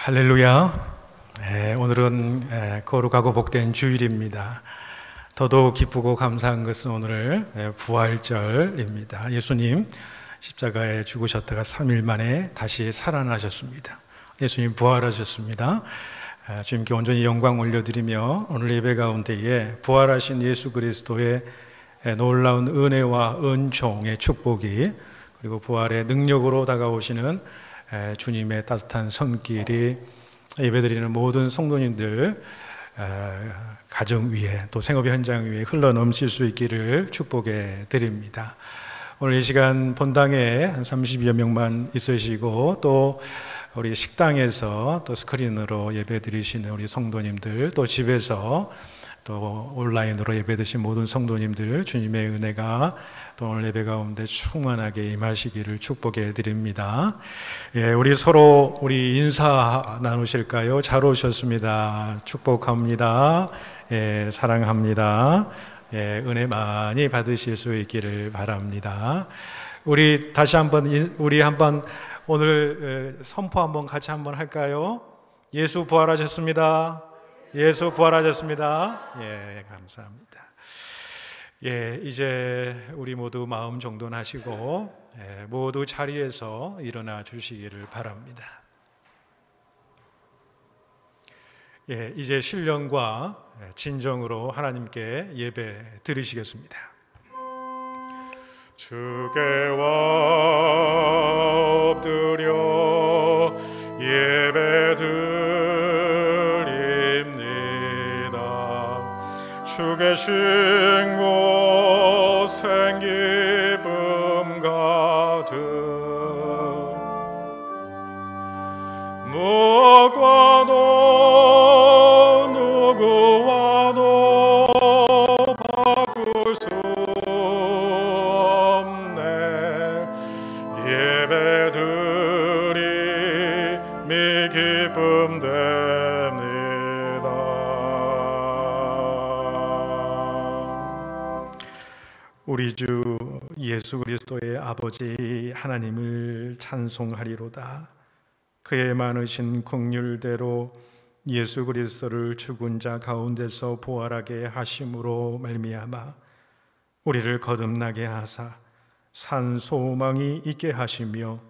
할렐루야. 오늘은 거룩하고 복된 주일입니다. 더더욱 기쁘고 감사한 것은 오늘 부활절입니다. 예수님 십자가에 죽으셨다가 3일 만에 다시 살아나셨습니다. 예수님 부활하셨습니다. 주님께 온전히 영광 올려드리며 오늘 예배 가운데에 부활하신 예수 그리스도의 놀라운 은혜와 은총의 축복이, 그리고 부활의 능력으로 다가오시는 주님의 따뜻한 손길이 예배드리는 모든 성도님들 가정 위에, 또 생업의 현장 위에 흘러 넘칠 수 있기를 축복해 드립니다. 오늘 이 시간 본당에 한 30여 명만 있으시고, 또 우리 식당에서 또 스크린으로 예배 드리시는 우리 성도님들, 또 집에서 또 온라인으로 예배 드신 모든 성도님들, 주님의 은혜가 또 오늘 예배 가운데 충만하게 임하시기를 축복해 드립니다. 우리 서로 인사 나누실까요? 잘 오셨습니다. 축복합니다. 사랑합니다. 은혜 많이 받으실 수 있기를 바랍니다. 우리 다시 한번 오늘 선포 한번 같이 한번 할까요? 예수 부활하셨습니다. 예수 부활하셨습니다. 감사합니다. 이제 우리 모두 마음 정돈하시고 모두 자리에서 일어나 주시기를 바랍니다. 이제 신령과 진정으로 하나님께 예배 드리시겠습니다. 주께 엎드려 예배 주 계신 곳엔 기쁨 가득, 무엇과도 누구와도 바꿀 수 없네. 예배드림이 기쁨 됩니다. 우리 주 예수 그리스도의 아버지 하나님을 찬송하리로다. 그의 많으신 긍휼대로 예수 그리스도를 죽은 자 가운데서 부활하게 하심으로 말미암아 우리를 거듭나게 하사 산 소망이 있게 하시며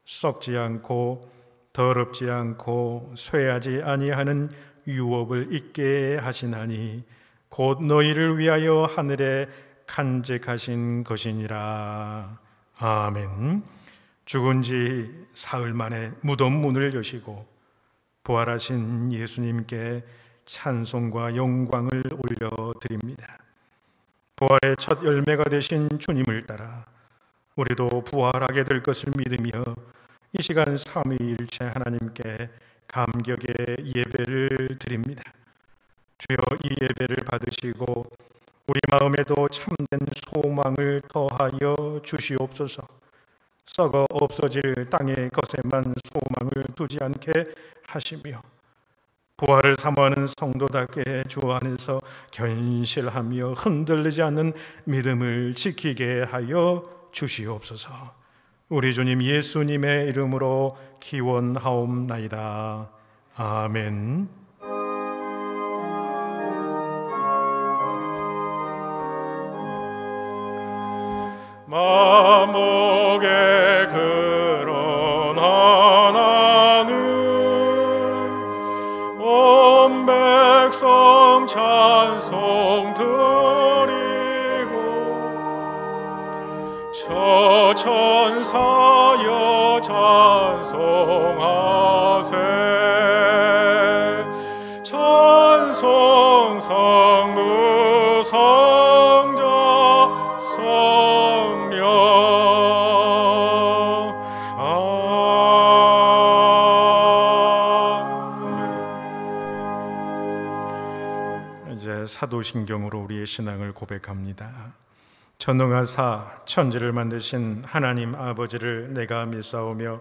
썩지 않고 더럽지 않고 쇠하지 아니하는 유업을 있게 하시나니 곧 너희를 위하여 하늘에 간직하신 것이니라. 아멘. 죽은 지 사흘 만에 무덤 문을 여시고 부활하신 예수님께 찬송과 영광을 올려드립니다. 부활의 첫 열매가 되신 주님을 따라 우리도 부활하게 될 것을 믿으며 이 시간 삼위일체 하나님께 감격의 예배를 드립니다. 주여, 이 예배를 받으시고 우리 마음에도 참된 소망을 더하여 주시옵소서. 썩어 없어질 땅의 것에만 소망을 두지 않게 하시며 부활을 사모하는 성도답게 주 안에서 견실하며 흔들리지 않는 믿음을 지키게 하여 주시옵소서. 우리 주님 예수님의 이름으로 기원하옵나이다. 아멘. 만복의 그런 하나님, 온 백성 찬송 드리고 저 천사여 찬송하세. 찬송 성부 성자 성령. 아멘. 이제 사도신경으로 우리의 신앙을 고백합니다. 전능하사 천지를 만드신 하나님 아버지를 내가 믿사오며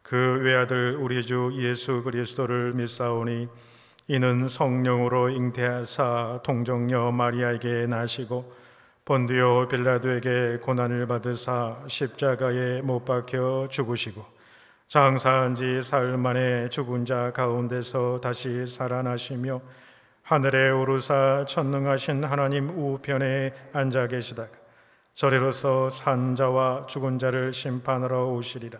그 외아들 우리 주 예수 그리스도를 믿사오니 이는 성령으로 잉태하사 동정녀 마리아에게 나시고 본디오 빌라도에게 고난을 받으사 십자가에 못 박혀 죽으시고 장사한 지 사흘 만에 죽은 자 가운데서 다시 살아나시며 하늘에 오르사 전능하신 하나님 우편에 앉아 계시다가 저리로서 산 자와 죽은 자를 심판하러 오시리라.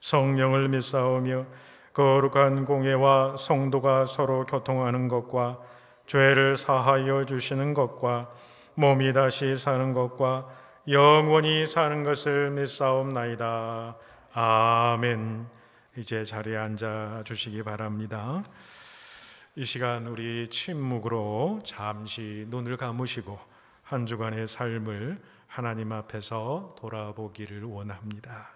성령을 믿사오며 거룩한 공예와 성도가 서로 교통하는 것과 죄를 사하여 주시는 것과 몸이 다시 사는 것과 영원히 사는 것을 믿사옵나이다. 아멘. 이제 자리에 앉아 주시기 바랍니다. 이 시간 우리 침묵으로 잠시 눈을 감으시고 한 주간의 삶을 하나님 앞에서 돌아보기를 원합니다.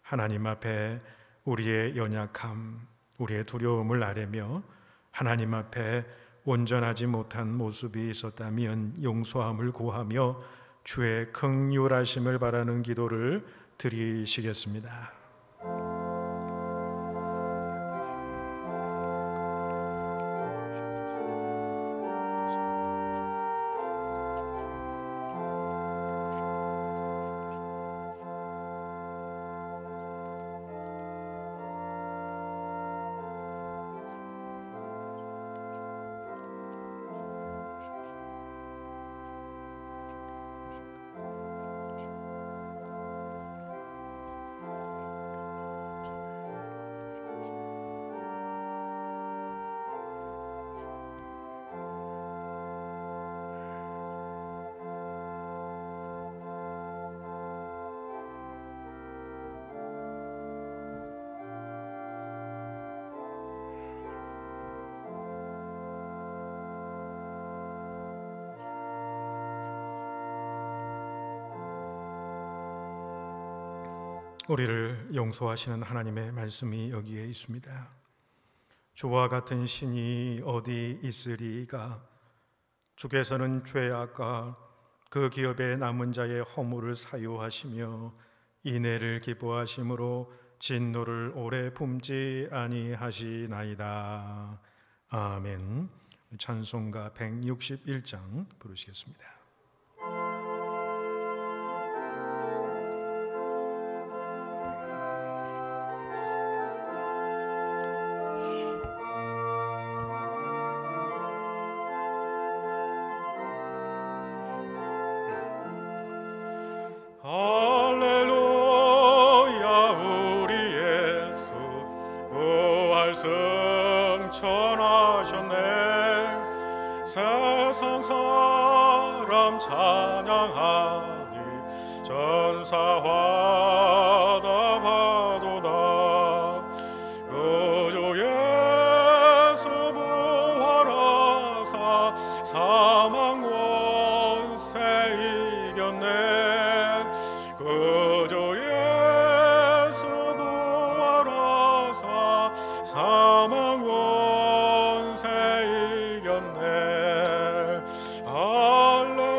하나님 앞에 우리의 연약함, 우리의 두려움을 아뢰며 하나님 앞에 온전하지 못한 모습이 있었다면 용서함을 구하며 주의 긍휼하심을 바라는 기도를 드리시겠습니다. 우리를 용서하시는 하나님의 말씀이 여기에 있습니다. 주와 같은 신이 어디 있으리까? 주께서는 죄악과 그 기업에 남은 자의 허물을 사유하시며 인애를 기뻐하심으로 진노를 오래 품지 아니하시나이다. 아멘. 찬송가 161장 부르시겠습니다. 세상 사람 찬양하니 전사와 다 파도다. 그저 예수 부활하사 사망 원세 이겼네. 그저 예수 부활하사 사망 원세 이겼네.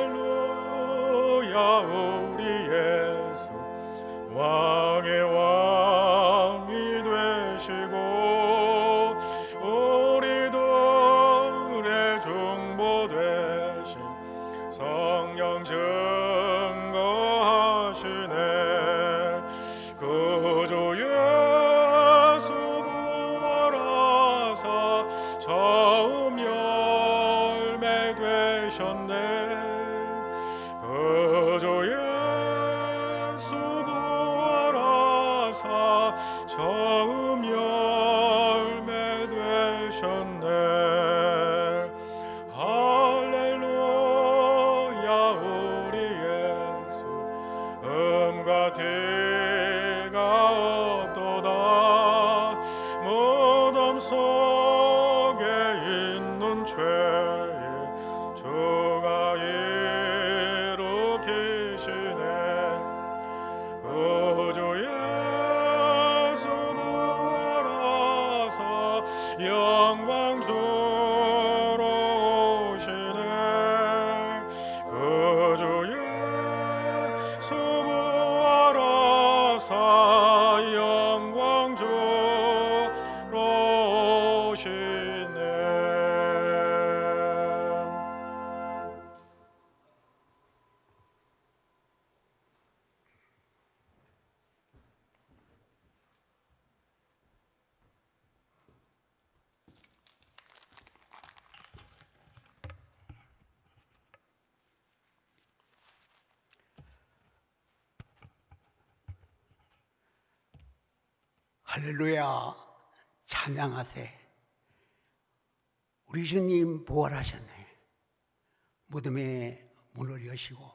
할렐루야. 우리 예수 왕의 왕이 되시고 우리들의 중보 되신 성령 증거하시네. 그저 예수 부활하사 처음 열매 되셨네. 그저 예수 부활하사 처음 열매 되셨네. 할렐루야. 우리 예수 음과 티가 없도다. 무덤 속에 있는 죄에 주가 일으키시네. 그저 예수 부활하사 영광주로 오시네. 그저 예수 부활하사 영광주로 오시네. 할렐루야, 찬양하세. 우리 주님 부활하셨네. 무덤의 문을 여시고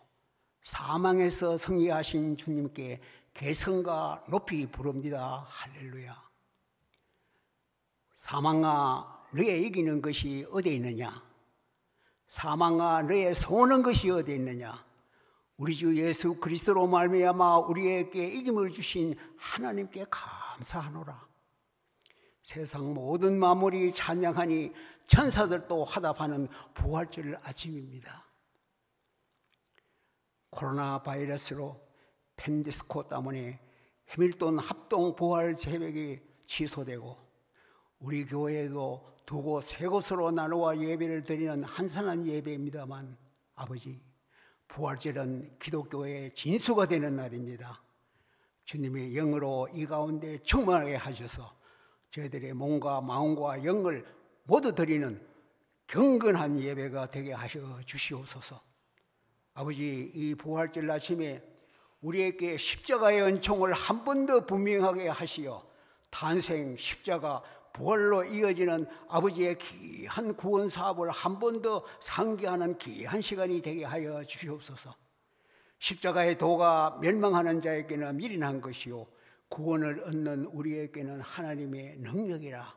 사망에서 승리하신 주님께 개성과 높이 부릅니다. 할렐루야. 사망아, 너의 이기는 것이 어디에 있느냐? 사망아, 너의 소원한 것이 어디에 있느냐? 우리 주 예수 그리스도로 말미암아 우리에게 이김을 주신 하나님께 감사하노라. 세상 모든 만물이 찬양하니 천사들도 화답하는 부활절 아침입니다. 코로나 바이러스로 팬디스코 때문에 해밀턴 합동 부활 새벽이 취소되고 우리 교회에도 두 곳, 세 곳으로 나누어 예배를 드리는 한산한 예배입니다만 아버지, 부활절은 기독교의 진수가 되는 날입니다. 주님의 영으로 이 가운데 충만하게 하셔서 저희들의 몸과 마음과 영을 모두 드리는 경건한 예배가 되게 하셔 주시옵소서. 아버지, 이 부활절 아침에 우리에게 십자가의 은총을 한 번 더 분명하게 하시어 탄생, 십자가, 부활로 이어지는 아버지의 귀한 구원 사업을 한 번 더 상기하는 귀한 시간이 되게 하여 주시옵소서. 십자가의 도가 멸망하는 자에게는 미련한 것이요 구원을 얻는 우리에게는 하나님의 능력이라.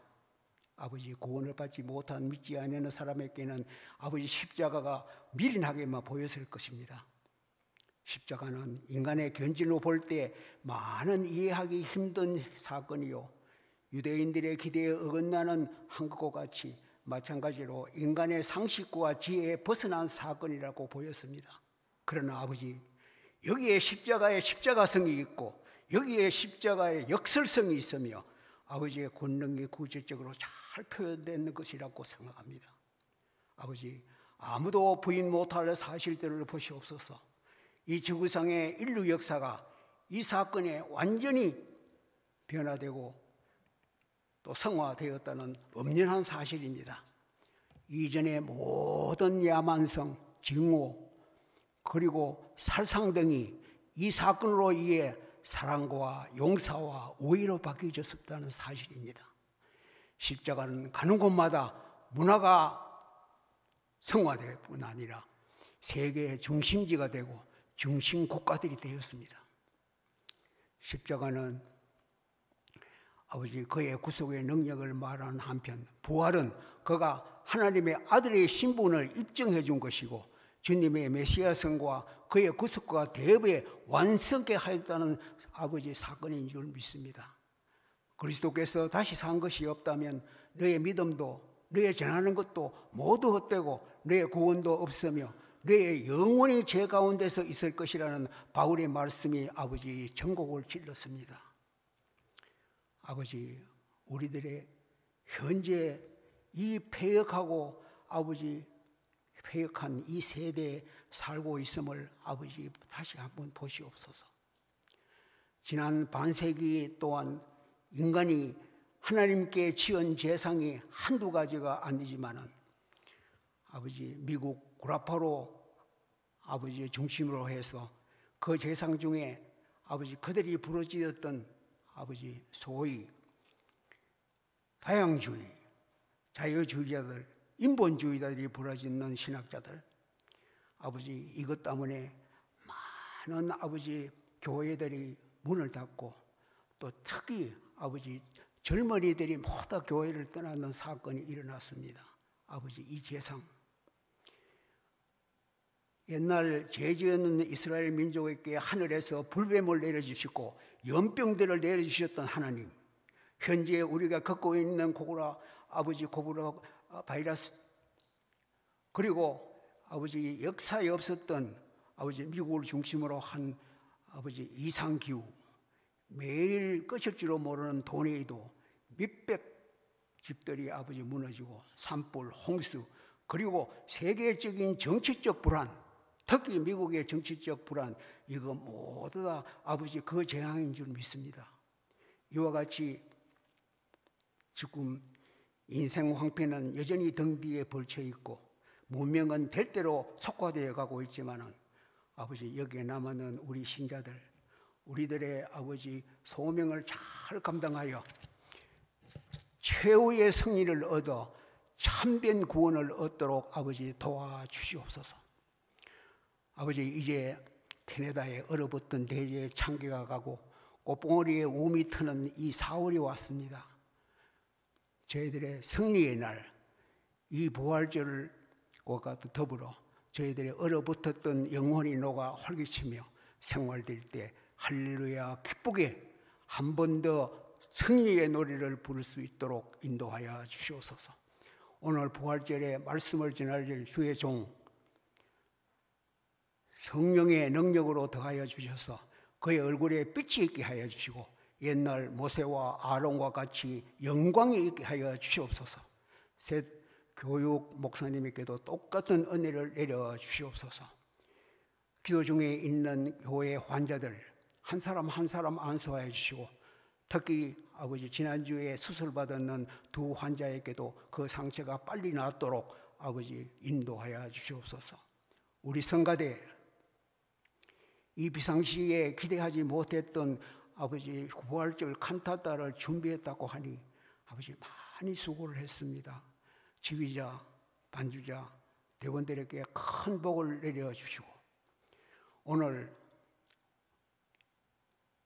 아버지, 구원을 받지 못한 믿지 않는 사람에게는 아버지 십자가가 미련하게만 보였을 것입니다. 십자가는 인간의 견진으로 볼 때 많은 이해하기 힘든 사건이요 유대인들의 기대에 어긋나는 한 것과 같이 마찬가지로 인간의 상식과 지혜에 벗어난 사건이라고 보였습니다. 그러나 아버지, 여기에 십자가의 십자가성이 있고 여기에 십자가의 역설성이 있으며 아버지의 권능이 구체적으로 잘 표현된 것이라고 생각합니다. 아버지, 아무도 부인 못할 사실들을 보시옵소서. 이 지구상의 인류 역사가 이 사건에 완전히 변화되고 또 성화되었다는 엄연한 사실입니다. 이전의 모든 야만성, 증오, 그리고 살상 등이 이 사건으로 인해 사랑과 용서와 우애로 바뀌어졌다는 사실입니다. 십자가는 가는 곳마다 문화가 성화될 뿐 아니라 세계의 중심지가 되고 중심 국가들이 되었습니다. 십자가는 아버지 그의 구속의 능력을 말하는 한편 부활은 그가 하나님의 아들의 신분을 입증해 준 것이고 주님의 메시아성과 그의 구속과 대업에 완성케 하였다는 아버지 사건인 줄 믿습니다. 그리스도께서 다시 산 것이 없다면 너의 믿음도 너의 전하는 것도 모두 헛되고 너의 구원도 없으며 너의 영원히 죄 가운데서 있을 것이라는 바울의 말씀이 아버지 전곡을 찔렀습니다. 아버지, 우리들의 현재 이 패역하고 아버지 패역한 이 세대에 살고 있음을 아버지 다시 한번 보시옵소서. 지난 반세기 동안 인간이 하나님께 지은 제상이 한두 가지가 아니지만은 아버지 미국 구라파로 아버지 중심으로 해서 그 제상 중에 아버지 그들이 부르짖었던 아버지 소위 다양주의, 자유주의자들, 인본주의자들이 부르짖는 신학자들, 아버지 이것 때문에 많은 아버지 교회들이 문을 닫고 또 특히 아버지 젊은이들이 모두 교회를 떠나는 사건이 일어났습니다. 아버지 이 제상, 옛날 죄지었는 이스라엘 민족에게 하늘에서 불뱀을 내려주시고 연병들을 내려주셨던 하나님, 현재 우리가 겪고 있는 코로나 바이러스, 그리고 아버지 역사에 없었던 아버지 미국을 중심으로 한 아버지 이상기후, 매일 끝일 줄로 모르는 도네이도, 몇백 집들이 아버지 무너지고 산불, 홍수, 그리고 세계적인 정치적 불안, 특히 미국의 정치적 불안, 이거 모두 다 아버지 그 재앙인 줄 믿습니다. 이와 같이 지금 인생 황폐는 여전히 등 뒤에 걸쳐 있고 문명은 될 대로 속화되어 가고 있지만은 아버지 여기에 남아있는 우리 신자들, 우리들의 아버지 소명을 잘 감당하여 최후의 승리를 얻어 참된 구원을 얻도록 아버지 도와주시옵소서. 아버지, 이제 캐나다에 얼어붙은 대지의 창기가 가고 꽃봉오리에 우미 트는 이 4월이 왔습니다. 저희들의 승리의 날, 이 부활절과 더불어 저희들의 얼어붙었던 영혼이 녹아 활기치며 생활될 때 할렐루야 기쁘게 한 번 더 승리의 노래를 부를 수 있도록 인도하여 주시옵소서. 오늘 부활절에 말씀을 전할 주의 종 성령의 능력으로 더하여 주셔서 그의 얼굴에 빛이 있게 하여 주시고 옛날 모세와 아론과 같이 영광이 있게 하여 주시옵소서. 셋 교육 목사님에게도 똑같은 은혜를 내려 주시옵소서. 기도 중에 있는 교회 환자들 한 사람 한 사람 안수하여 주시고 특히 아버지 지난주에 수술받았는 두 환자에게도 그 상처가 빨리 낫도록 아버지 인도하여 주시옵소서. 우리 성가대 이 비상시에 기대하지 못했던 아버지 부활절 칸타타를 준비했다고 하니 아버지 많이 수고를 했습니다. 지휘자, 반주자, 대원들에게 큰 복을 내려주시고 오늘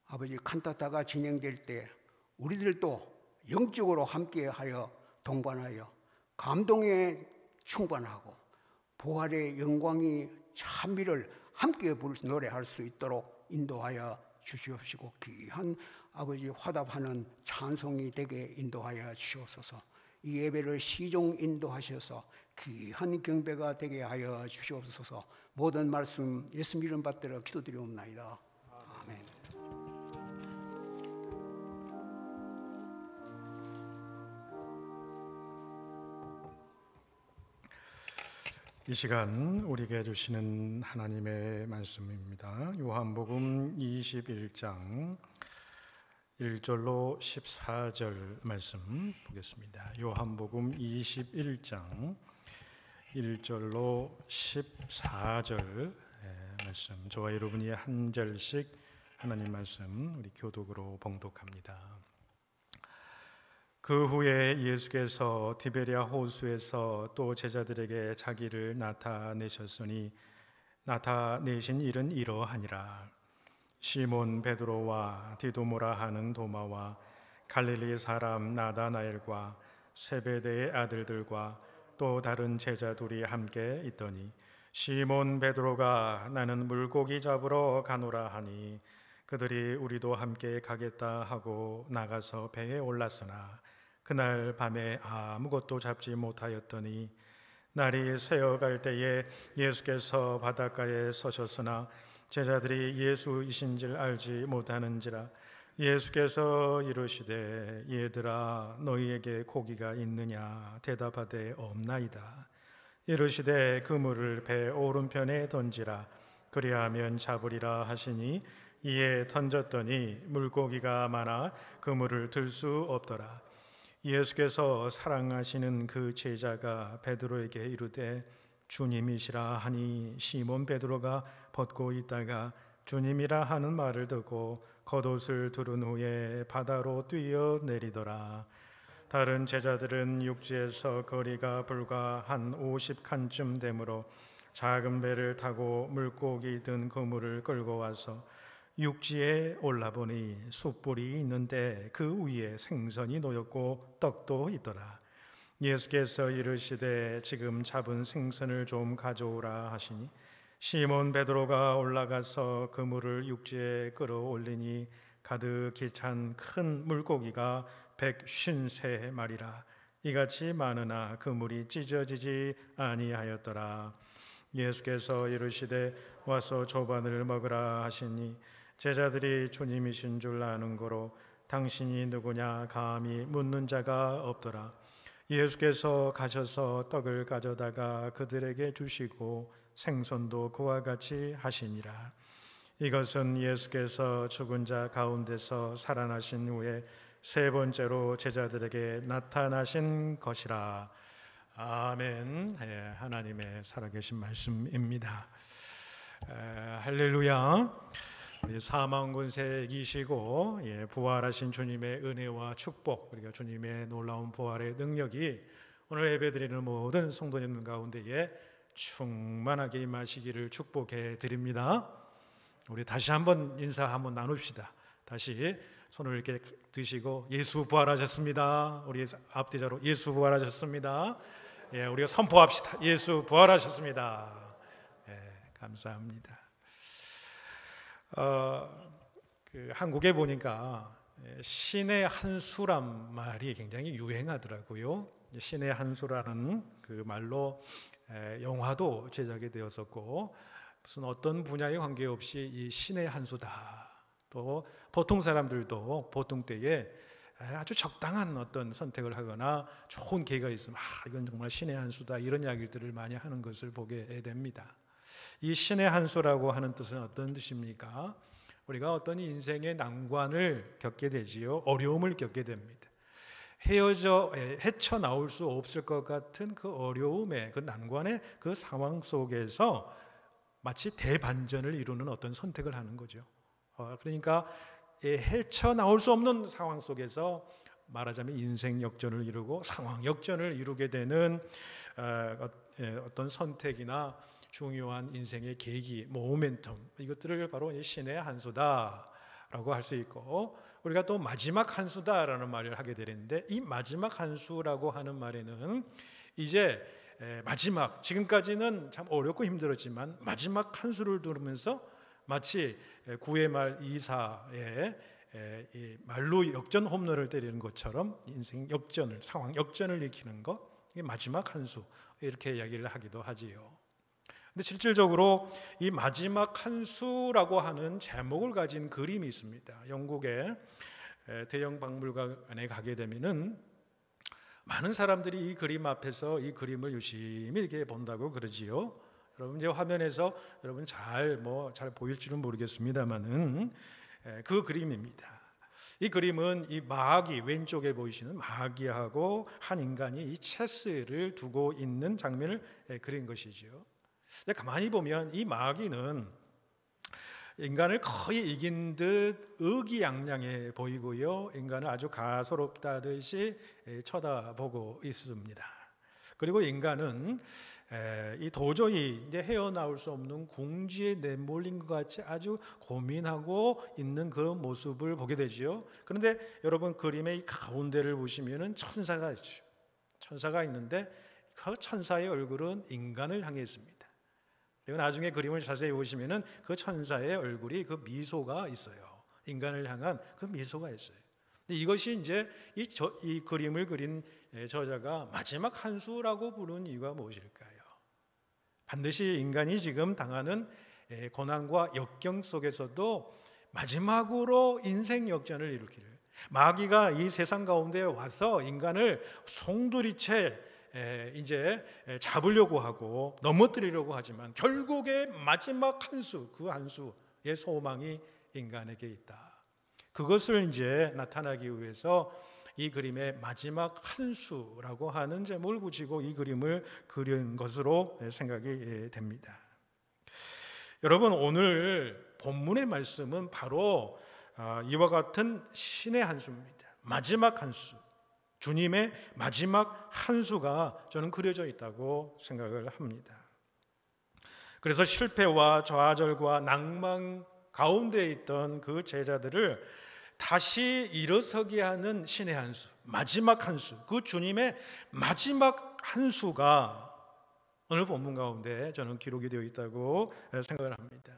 아버지 칸타타가 진행될 때 우리들도 영적으로 함께하여 동반하여 감동에 충만하고 부활의 영광이 찬미를 함께 노래할 수 있도록 인도하여 주시옵시고 귀한 아버지 화답하는 찬송이 되게 인도하여 주시옵소서. 이 예배를 시종 인도하셔서 귀한 경배가 되게 하여 주시옵소서. 모든 말씀 예수 이름 받들어 기도드리옵나이다. 아멘. 이 시간 우리에게 주시는 하나님의 말씀입니다. 요한복음 21장 1절로 14절 말씀 보겠습니다. 요한복음 21장 1절로 14절 말씀, 저와 여러분이 한 절씩 하나님 말씀 우리 교독으로 봉독합니다. 그 후에 예수께서 디베랴 호수에서 또 제자들에게 자기를 나타내셨으니 나타내신 일은 이러하니라. 시몬 베드로와 디도모라 하는 도마와 갈릴리 사람 나다나엘과 세베대의 아들들과 또 다른 제자 둘이 함께 있더니 시몬 베드로가 나는 물고기 잡으러 가노라 하니 그들이 우리도 함께 가겠다 하고 나가서 배에 올랐으나 그날 밤에 아무것도 잡지 못하였더니 날이 새어갈 때에 예수께서 바닷가에 서셨으나 제자들이 예수이신 줄 알지 못하는지라. 예수께서 이르시되 얘들아 너희에게 고기가 있느냐 대답하되 없나이다. 이르시되 그물을 배 오른편에 던지라 그리하면 잡으리라 하시니 이에 던졌더니 물고기가 많아 그물을 들 수 없더라. 예수께서 사랑하시는 그 제자가 베드로에게 이르되 주님이시라 하니 시몬 베드로가 벗고 있다가 주님이라 하는 말을 듣고 겉옷을 두른 후에 바다로 뛰어내리더라. 다른 제자들은 육지에서 거리가 불과 한 50칸쯤 되므로 작은 배를 타고 물고기 든 그물을 끌고 와서 육지에 올라보니 숯불이 있는데 그 위에 생선이 놓였고 떡도 있더라. 예수께서 이르시되 지금 잡은 생선을 좀 가져오라 하시니 시몬 베드로가 올라가서 그물을 육지에 끌어올리니 가득히 찬 큰 물고기가 153마리라. 이같이 많으나 그물이 찢어지지 아니하였더라. 예수께서 이르시되 와서 조반을 먹으라 하시니 제자들이 주님이신 줄 아는 고로 당신이 누구냐 감히 묻는 자가 없더라. 예수께서 가셔서 떡을 가져다가 그들에게 주시고 생선도 그와 같이 하시니라. 이것은 예수께서 죽은 자 가운데서 살아나신 후에 세 번째로 제자들에게 나타나신 것이라. 아멘. 하나님의 살아계신 말씀입니다. 할렐루야. 우리 사망 권세 이기시고 부활하신 주님의 은혜와 축복, 그리고 주님의 놀라운 부활의 능력이 오늘 예배드리는 모든 성도님 가운데에 충만하게 임하시기를 축복해 드립니다. 우리 다시 한번 인사 한번 나눕시다. 다시 손을 이렇게 드시고 예수 부활하셨습니다. 우리 앞뒤자로 예수 부활하셨습니다. 우리가 선포합시다. 예수 부활하셨습니다. 감사합니다. 한국에 보니까 신의 한 수란 말이 굉장히 유행하더라고요. 신의 한 수라는 그 말로 영화도 제작이 되었었고, 무슨 어떤 분야에 관계없이 이 신의 한 수다. 또 보통 사람들도 보통 때에 아주 적당한 어떤 선택을 하거나 좋은 기회가 있으면 이건 정말 신의 한 수다, 이런 이야기들을 많이 하는 것을 보게 됩니다. 이 신의 한 수라고 하는 뜻은 어떤 뜻입니까? 우리가 어떤 인생의 난관을 겪게 되지요. 어려움을 겪게 됩니다. 헤쳐나올 수 없을 것 같은 그 어려움의, 그 난관의 그 상황 속에서 마치 대반전을 이루는 어떤 선택을 하는 거죠. 그러니까 헤쳐나올 수 없는 상황 속에서 말하자면 인생 역전을 이루고 상황 역전을 이루게 되는 어떤 선택이나 중요한 인생의 계기, 모멘텀, 이것들을 바로 신의 한 수다라고 할 수 있고, 우리가 또 마지막 한 수다라는 말을 하게 되는데, 이 마지막 한 수라고 하는 말에는 이제 마지막, 지금까지는 참 어렵고 힘들었지만 마지막 한 수를 두르면서 마치 9회 말 2사의 말로 역전 홈런을 때리는 것처럼 인생 역전을, 상황 역전을 일으키는 것, 이게 마지막 한 수, 이렇게 이야기를 하기도 하지요. 근데 실질적으로 이 마지막 한 수라고 하는 제목을 가진 그림이 있습니다. 영국의 대형 박물관에 가게 되면은 많은 사람들이 이 그림 앞에서 이 그림을 유심히 이렇게 본다고 그러지요. 여러분 이제 화면에서 여러분 잘 보일지는 모르겠습니다만은 그 그림입니다. 이 그림은 이 마귀, 왼쪽에 보이시는 마귀하고 한 인간이 이 체스를 두고 있는 장면을 그린 것이죠. 가만히 보면 이 마귀는 인간을 거의 이긴 듯 의기양양해 보이고요, 인간을 아주 가소롭다듯이 쳐다보고 있습니다. 그리고 인간은 이 도저히 이제 헤어나올 수 없는 궁지에 내몰린 것 같이 아주 고민하고 있는 그 모습을 보게 되죠. 그런데 여러분 그림의 이 가운데를 보시면은 천사가 있죠. 천사가 있는데 그 천사의 얼굴은 인간을 향해 있습니다. 그리고 나중에 그림을 자세히 보시면은 그 천사의 얼굴이 그 미소가 있어요. 인간을 향한 그 미소가 있어요. 이것이 이제 이 그림을 그린 저자가 마지막 한 수라고 부른 이유가 무엇일까요? 반드시 인간이 지금 당하는 고난과 역경 속에서도 마지막으로 인생 역전을 일으키를, 마귀가 이 세상 가운데 와서 인간을 송두리째 이제 잡으려고 하고 넘어뜨리려고 하지만 결국에 마지막 한 수, 그 한 수의 소망이 인간에게 있다. 그것을 이제 나타나기 위해서 이 그림의 마지막 한 수라고 하는 제목을 붙이고 이 그림을 그린 것으로 생각이 됩니다. 여러분 오늘 본문의 말씀은 바로 이와 같은 신의 한 수입니다. 마지막 한 수, 주님의 마지막 한 수가 저는 그려져 있다고 생각을 합니다. 그래서 실패와 좌절과 낭만 가운데 있던 그 제자들을 다시 일어서게 하는 신의 한 수, 마지막 한 수, 그 주님의 마지막 한 수가 오늘 본문 가운데 저는 기록이 되어 있다고 생각을 합니다.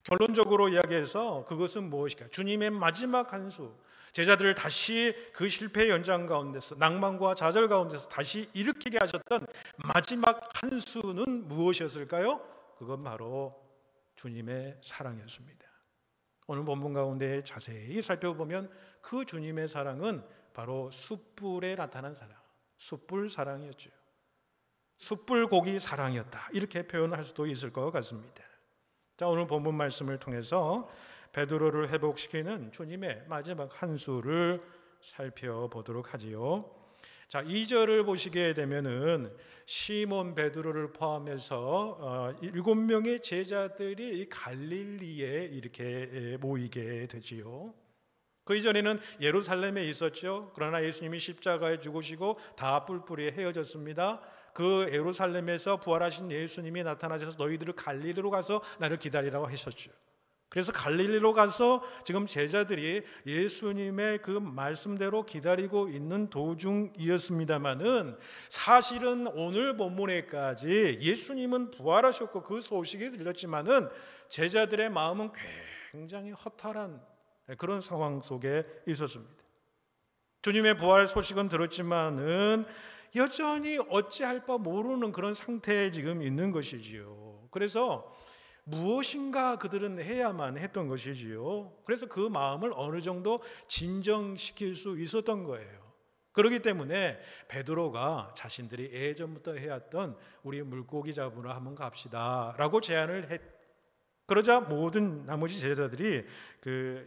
결론적으로 이야기해서 그것은 무엇일까? 주님의 마지막 한 수, 제자들을 다시 그 실패의 연장 가운데서, 낭만과 좌절 가운데서 다시 일으키게 하셨던 마지막 한 수는 무엇이었을까요? 그건 바로 주님의 사랑이었습니다. 오늘 본문 가운데 자세히 살펴보면 그 주님의 사랑은 바로 숯불에 나타난 사랑, 숯불 사랑이었죠. 숯불 고기 사랑이었다, 이렇게 표현할 수도 있을 것 같습니다. 자, 오늘 본문 말씀을 통해서 베드로를 회복시키는 주님의 마지막 한 수를 살펴보도록 하지요. 자, 2절을 보시게 되면은 시몬 베드로를 포함해서 7명의 제자들이 이 갈릴리에 이렇게 모이게 되지요. 그 이전에는 예루살렘에 있었죠. 그러나 예수님이 십자가에 죽으시고 다 뿔뿔이 헤어졌습니다. 그 예루살렘에서 부활하신 예수님이 나타나셔서 너희들을 갈릴리로 가서 나를 기다리라고 하셨죠. 그래서 갈릴리로 가서 지금 제자들이 예수님의 그 말씀대로 기다리고 있는 도중이었습니다마는, 사실은 오늘 본문에까지 예수님은 부활하셨고 그 소식이 들렸지만은 제자들의 마음은 굉장히 허탈한 그런 상황 속에 있었습니다. 주님의 부활 소식은 들었지만은 여전히 어찌할 바 모르는 그런 상태에 지금 있는 것이지요. 그래서 무엇인가 그들은 해야만 했던 것이지요. 그래서 그 마음을 어느 정도 진정시킬 수 있었던 거예요. 그렇기 때문에 베드로가 자신들이 예전부터 해왔던 우리 물고기 잡으러 한번 갑시다 라고 제안을 그러자 모든 나머지 제자들이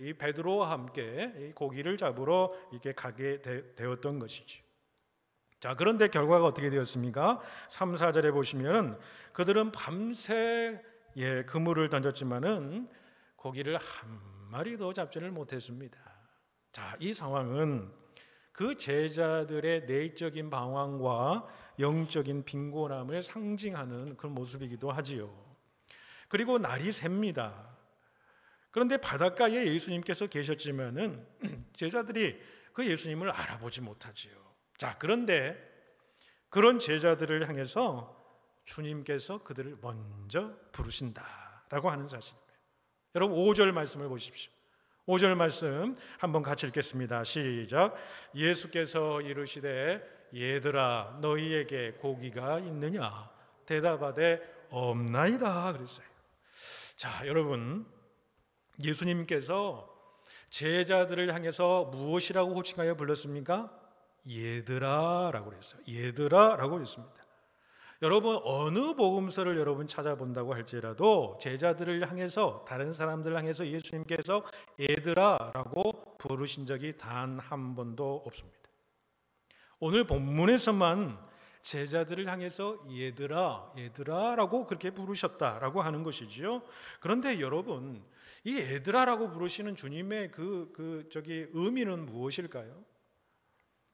이 베드로와 함께 이 고기를 잡으러 이렇게 가게 되었던 것이죠. 자, 그런데 결과가 어떻게 되었습니까? 3, 4절에 보시면 그들은 밤새 그물을 던졌지만은 고기를 한 마리도 잡지를 못했습니다. 자, 이 상황은 그 제자들의 내적인 방황과 영적인 빈곤함을 상징하는 그런 모습이기도 하지요. 그리고 날이 셉니다. 그런데 바닷가에 예수님께서 계셨지만은 제자들이 그 예수님을 알아보지 못하지요. 자, 그런데 그런 제자들을 향해서 주님께서 그들을 먼저 부르신다라고 하는 사실입니다. 여러분 5절 말씀을 보십시오. 5절 말씀 한번 같이 읽겠습니다. 시작. 예수께서 이르시되 얘들아 너희에게 고기가 있느냐? 대답하되 없나이다 그랬어요. 자, 여러분 예수님께서 제자들을 향해서 무엇이라고 호칭하여 불렀습니까? 얘들아라고 그랬어요. 얘들아라고 했습니다. 여러분 어느 복음서를 여러분 찾아본다고 할지라도 제자들을 향해서, 다른 사람들을 향해서 예수님께서 얘들아라고 부르신 적이 단 한 번도 없습니다. 오늘 본문에서만 제자들을 향해서 얘들아, 얘들아라고 그렇게 부르셨다라고 하는 것이지요. 그런데 여러분 이 얘들아라고 부르시는 주님의 의미는 무엇일까요?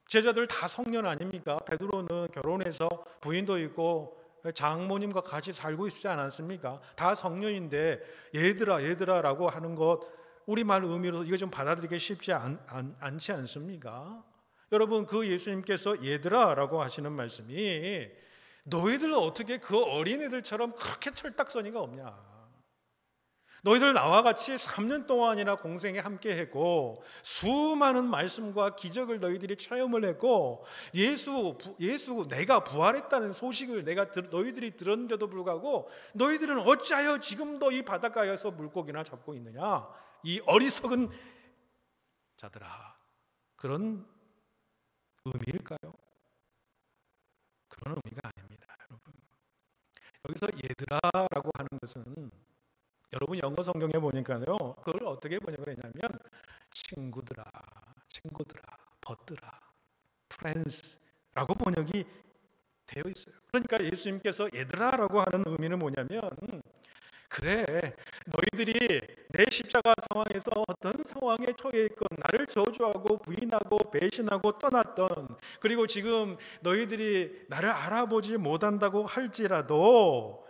제자들 다 성년 아닙니까? 베드로는 결혼해서 부인도 있고 장모님과 같이 살고 있지 않았습니까? 다 성년인데 얘들아 얘들아라고 하는 것, 우리말 의미로 이거 좀 받아들이기 쉽지 않지 않습니까? 여러분 그 예수님께서 얘들아라고 하시는 말씀이 너희들 어떻게 그 어린애들처럼 그렇게 철딱서니가 없냐? 너희들 나와 같이 3년 동안이나 공생에 함께 했고 수많은 말씀과 기적을 너희들이 체험을 했고 예수 내가 부활했다는 소식을 너희들이 들었는데도 불구하고 너희들은 어찌하여 지금도 이 바닷가에서 물고기나 잡고 있느냐? 이 어리석은 자들아. 그런 의미일까요? 그런 의미가 아닙니다, 여러분. 여기서 얘들아라고 하는 것은 여러분 영어 성경에 보니까요, 그걸 어떻게 번역을 했냐면 친구들아, 벗들아, friends라고 번역이 되어 있어요. 그러니까 예수님께서 얘들아라고 하는 의미는 뭐냐면, 그래 너희들이 내 십자가 상황에서 어떤 상황에 처해 있건 나를 저주하고 부인하고 배신하고 떠났던, 그리고 지금 너희들이 나를 알아보지 못한다고 할지라도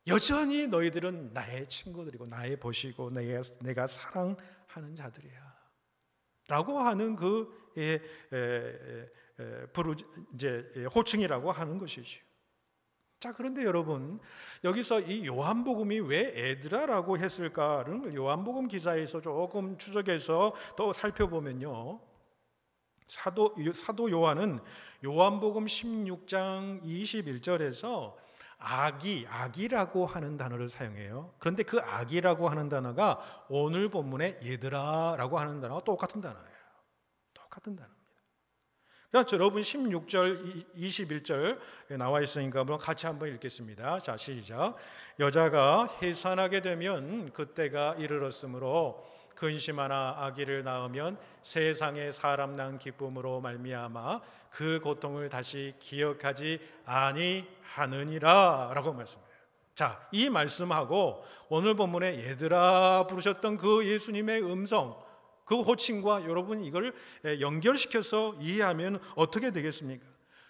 여전히 너희들은 나의 친구들이고 나의 벗이고 내가 사랑하는 자들이야 라고 하는 호칭이라고 하는 것이죠. 자, 그런데 여러분 여기서 이 요한복음이 왜 애들아라고 했을까를 요한복음 기사에서 조금 추적해서 또 살펴보면요, 사도 요한은 요한복음 16장 21절에서 아기라고 하는 단어를 사용해요. 그런데 그 아기라고 하는 단어가 오늘 본문의 얘들아라고 하는 단어와 똑같은 단어예요. 똑같은 단어입니다. 그래서 여러분 16절 21절 나와 있으니까 같이 한번 읽겠습니다. 자, 시작. 여자가 해산하게 되면 그때가 이르렀으므로 근심하나 아기를 낳으면 세상에 사람 낳은 기쁨으로 말미암아 그 고통을 다시 기억하지 아니하느니라 라고 말씀해요. 자, 이 말씀하고 오늘 본문에 얘들아 부르셨던 그 예수님의 음성, 그 호칭과 여러분 이걸 연결시켜서 이해하면 어떻게 되겠습니까?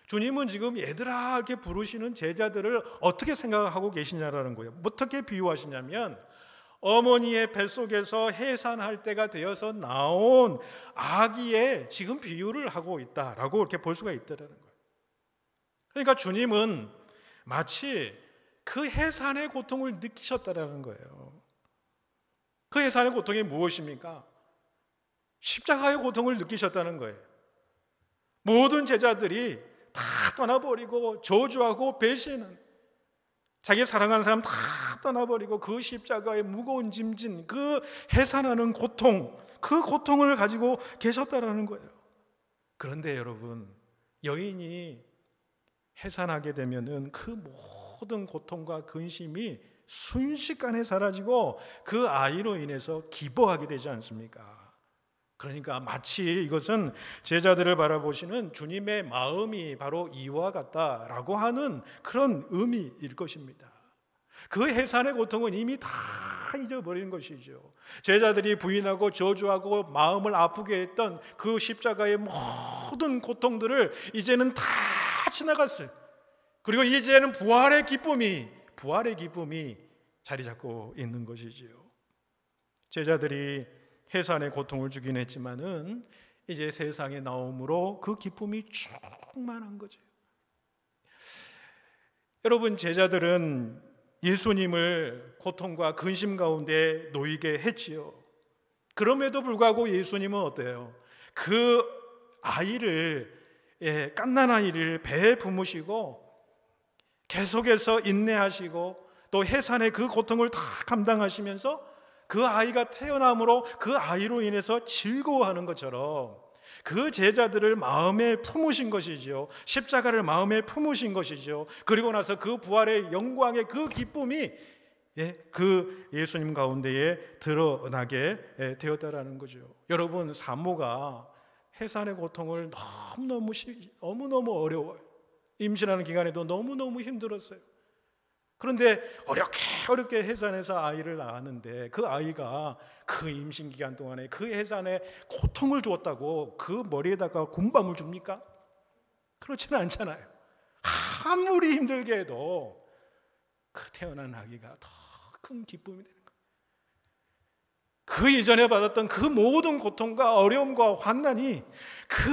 주님은 지금 얘들아 이렇게 부르시는 제자들을 어떻게 생각하고 계시냐라는 거예요. 어떻게 비유하시냐면 어머니의 뱃속에서 해산할 때가 되어서 나온 아기의 지금 비유를 하고 있다라고 이렇게 볼 수가 있다는 거예요. 그러니까 주님은 마치 그 해산의 고통을 느끼셨다라는 거예요. 그 해산의 고통이 무엇입니까? 십자가의 고통을 느끼셨다는 거예요. 모든 제자들이 다 떠나버리고 저주하고 배신은 자기 사랑하는 사람 다 떠나버리고 그 십자가의 무거운 짐진 그 해산하는 고통, 그 고통을 가지고 계셨다라는 거예요. 그런데 여러분, 여인이 해산하게 되면은 그 모든 고통과 근심이 순식간에 사라지고 그 아이로 인해서 기뻐하게 되지 않습니까? 그러니까 마치 이것은 제자들을 바라보시는 주님의 마음이 바로 이와 같다라고 하는 그런 의미일 것입니다. 그 해산의 고통은 이미 다 잊어버린 것이죠. 제자들이 부인하고 저주하고 마음을 아프게 했던 그 십자가의 모든 고통들을 이제는 다 지나갔어요. 그리고 이제는 부활의 기쁨이 자리 잡고 있는 것이지요. 제자들이 해산의 고통을 주긴 했지만은 이제 세상에 나옴으로 그 기쁨이 충만한 거죠. 여러분, 제자들은 예수님을 고통과 근심 가운데 놓이게 했지요. 그럼에도 불구하고 예수님은 어때요? 그 아이를, 갓난 아이를 배에 품으시고 계속해서 인내하시고 또 해산의 그 고통을 다 감당하시면서 그 아이가 태어남으로 그 아이로 인해서 즐거워하는 것처럼 그 제자들을 마음에 품으신 것이죠. 십자가를 마음에 품으신 것이죠. 그리고 나서 그 부활의 영광의 그 기쁨이 그 예수님 가운데에 드러나게 되었다라는 거죠. 여러분, 산모가 해산의 고통을 너무너무 어려워요. 임신하는 기간에도 너무너무 힘들었어요. 그런데 어렵게 해산해서 아이를 낳았는데 그 아이가 그 임신 기간 동안에 그 해산에 고통을 주었다고 그 머리에다가 군밤을 줍니까? 그렇지는 않잖아요. 아무리 힘들게 해도 그 태어난 아기가 더 큰 기쁨이 되는 거예요. 그 이전에 받았던 그 모든 고통과 어려움과 환난이 그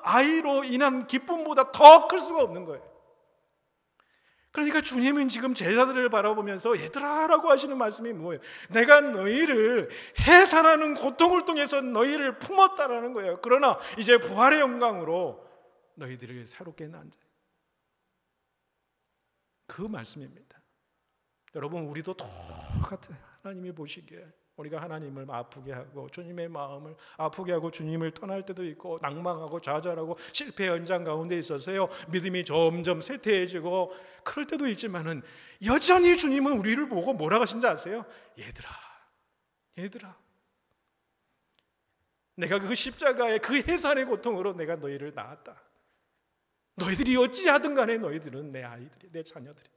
아이로 인한 기쁨보다 더 클 수가 없는 거예요. 그러니까 주님은 지금 제자들을 바라보면서 얘들아 라고 하시는 말씀이 뭐예요? 내가 너희를 해산하는 고통을 통해서 너희를 품었다라는 거예요. 그러나 이제 부활의 영광으로 너희들을 새롭게 낳는다. 그 말씀입니다. 여러분, 우리도 똑같아요. 하나님이 보시기에 우리가 하나님을 아프게 하고 주님의 마음을 아프게 하고 주님을 떠날 때도 있고 낭망하고 좌절하고 실패 현장 가운데 있어서요 믿음이 점점 쇠퇴해지고 그럴 때도 있지만은 여전히 주님은 우리를 보고 뭐라고 하신지 아세요? 얘들아 내가 그 십자가의 그 해산의 고통으로 내가 너희를 낳았다. 너희들이 어찌하든 간에 너희들은 내 아이들이, 내 자녀들이,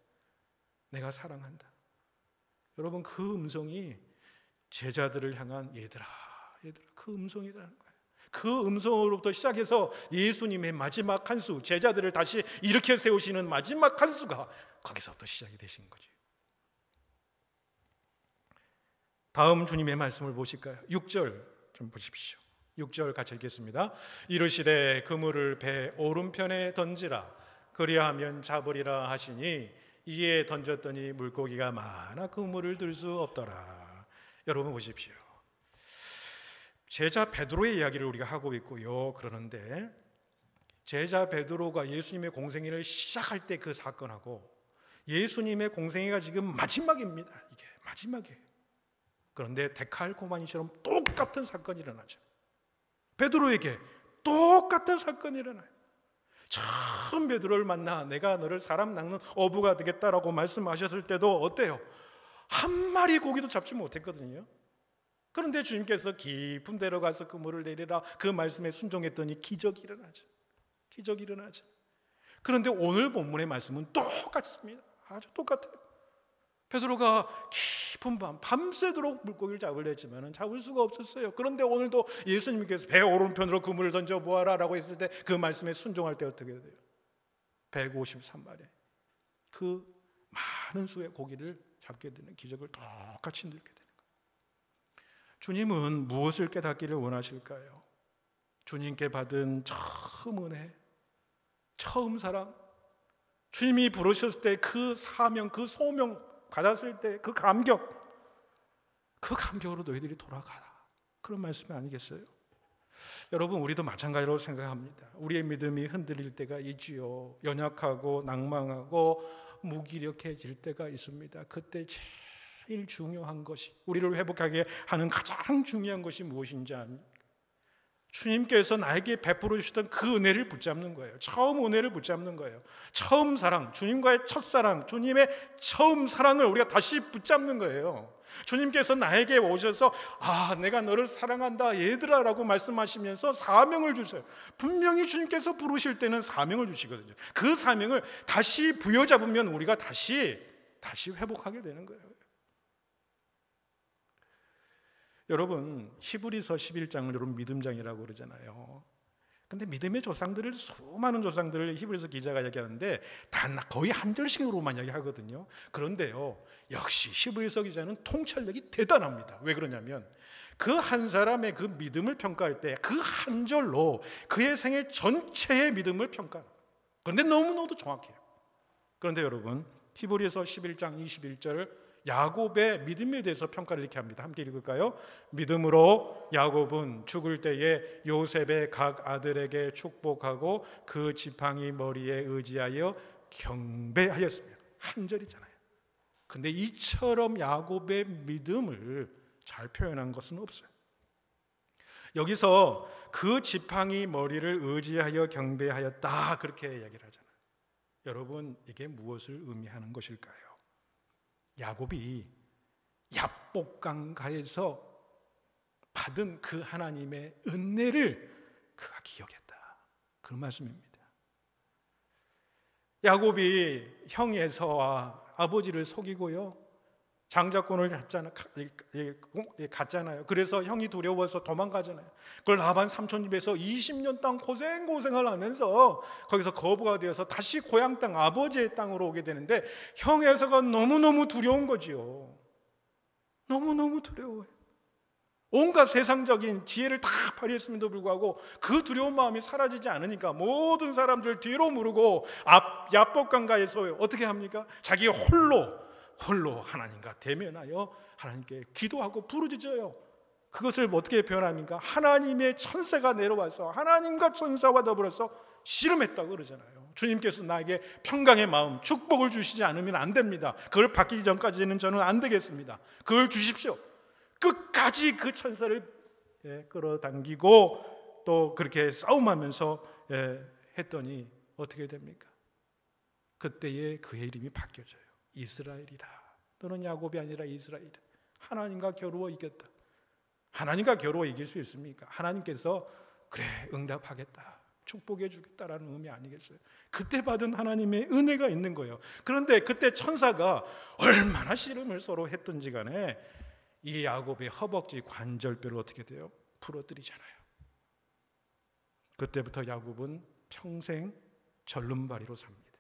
내가 사랑한다. 여러분, 그 음성이 제자들을 향한 얘들아 그 음성이라는 거예요. 그 음성으로부터 시작해서 예수님의 마지막 한 수, 제자들을 다시 일으켜 세우시는 마지막 한 수가 거기서부터 시작이 되신 거죠. 다음 주님의 말씀을 보실까요? 6절 좀 보십시오. 6절 같이 읽겠습니다. 이르시되 그물을 배 오른편에 던지라 그리하면 잡으리라 하시니 이에 던졌더니 물고기가 많아 그물을 들 수 없더라. 여러분 보십시오. 제자 베드로의 이야기를 우리가 하고 있고요. 그러는데 제자 베드로가 예수님의 공생애를 시작할 때 그 사건하고 예수님의 공생애가 지금 마지막입니다. 이게 마지막이에요. 그런데 데칼코마니처럼 똑같은 사건이 일어나죠. 베드로에게 똑같은 사건이 일어나요. 처음 베드로를 만나 내가 너를 사람 낚는 어부가 되겠다라고 말씀하셨을 때도 어때요? 한 마리 고기도 잡지 못했거든요. 그런데 주님께서 깊은 데로 가서 그물을 내리라 그 말씀에 순종했더니 기적이 일어나죠. 기적이 일어나죠. 그런데 오늘 본문의 말씀은 똑같습니다. 아주 똑같아요. 베드로가 깊은 밤새도록 물고기를 잡으려 했지만 잡을 수가 없었어요. 그런데 오늘도 예수님께서 배 오른편으로 그물을 던져보아라 라고 했을 때 그 말씀에 순종할 때 어떻게 돼요? 153마리 그 많은 수의 고기를 잡게 되는 기적을 똑같이 누리게 되는 거예요. 주님은 무엇을 깨닫기를 원하실까요? 주님께 받은 처음 은혜, 처음 사랑, 주님이 부르셨을 때 그 사명, 그 소명 받았을 때 그 감격, 그 감격으로 너희들이 돌아가라, 그런 말씀이 아니겠어요? 여러분, 우리도 마찬가지로 생각합니다. 우리의 믿음이 흔들릴 때가 있지요. 연약하고 낭망하고 무기력해질 때가 있습니다. 그때 제일 중요한 것이, 우리를 회복하게 하는 가장 중요한 것이 무엇인지 아닙니까? 주님께서 나에게 베풀어 주셨던 그 은혜를 붙잡는 거예요. 처음 은혜를 붙잡는 거예요. 처음 사랑, 주님과의 첫사랑, 주님의 처음 사랑을 우리가 다시 붙잡는 거예요. 주님께서 나에게 오셔서 내가 너를 사랑한다 얘들아 라고 말씀하시면서 사명을 주세요. 분명히 주님께서 부르실 때는 사명을 주시거든요. 그 사명을 다시 부여잡으면 우리가 다시 회복하게 되는 거예요. 여러분, 히브리서 11장을 여러분 믿음장이라고 그러잖아요. 근데 믿음의 조상들을, 수많은 조상들을 히브리서 기자가 얘기하는데 거의 한 절씩으로만 이야기하거든요. 그런데요, 역시 히브리서 기자는 통찰력이 대단합니다. 왜 그러냐면 그 한 사람의 그 믿음을 평가할 때 그 한 절로 그의 생애 전체의 믿음을 평가합니다. 그런데 너무너무 정확해요. 그런데 여러분, 히브리서 11장 21절 야곱의 믿음에 대해서 평가를 이렇게 합니다. 함께 읽을까요? 믿음으로 야곱은 죽을 때에 요셉의 각 아들에게 축복하고 그 지팡이 머리에 의지하여 경배하였습니다. 한 절이잖아요. 근데 이처럼 야곱의 믿음을 잘 표현한 것은 없어요. 여기서 그 지팡이 머리를 의지하여 경배하였다 그렇게 얘기를 하잖아요. 여러분, 이게 무엇을 의미하는 것일까요? 야곱이 야복강가에서 받은 그 하나님의 은혜를 그가 기억했다, 그런 말씀입니다. 야곱이 형이 에서와 아버지를 속이고요, 장자권을 갔잖아요. 그래서 형이 두려워서 도망가잖아요. 그걸 라반 삼촌 집에서 20년 동안 고생을 하면서 거기서 거부가 되어서 다시 고향 땅, 아버지의 땅으로 오게 되는데 형 에서가 너무너무 두려운 거지요. 너무너무 두려워요. 온갖 세상적인 지혜를 다 발휘했음에도 불구하고 그 두려운 마음이 사라지지 않으니까 모든 사람들 뒤로 무르고 야복강가에서 어떻게 합니까? 자기 홀로 하나님과 대면하여 하나님께 기도하고 부르짖어요. 그것을 어떻게 표현합니까? 하나님의 천사가 내려와서 하나님과 천사와 더불어서 씨름했다고 그러잖아요. 주님께서 나에게 평강의 마음, 축복을 주시지 않으면 안 됩니다. 그걸 받기 전까지는 저는 안 되겠습니다. 그걸 주십시오. 끝까지 그 천사를 끌어당기고 또 그렇게 싸움하면서 했더니 어떻게 됩니까? 그때에 그의 이름이 바뀌어져요. 이스라엘이라. 너는 야곱이 아니라 이스라엘이라. 하나님과 겨루어 이겼다. 하나님과 겨루어 이길 수 있습니까? 하나님께서 그래 응답하겠다, 축복해 주겠다라는 의미 아니겠어요? 그때 받은 하나님의 은혜가 있는 거예요. 그런데 그때 천사가 얼마나 씨름을 서로 했든지 간에 이 야곱의 허벅지 관절뼈를 어떻게 돼요? 부러뜨리잖아요. 그때부터 야곱은 평생 절름발이로 삽니다.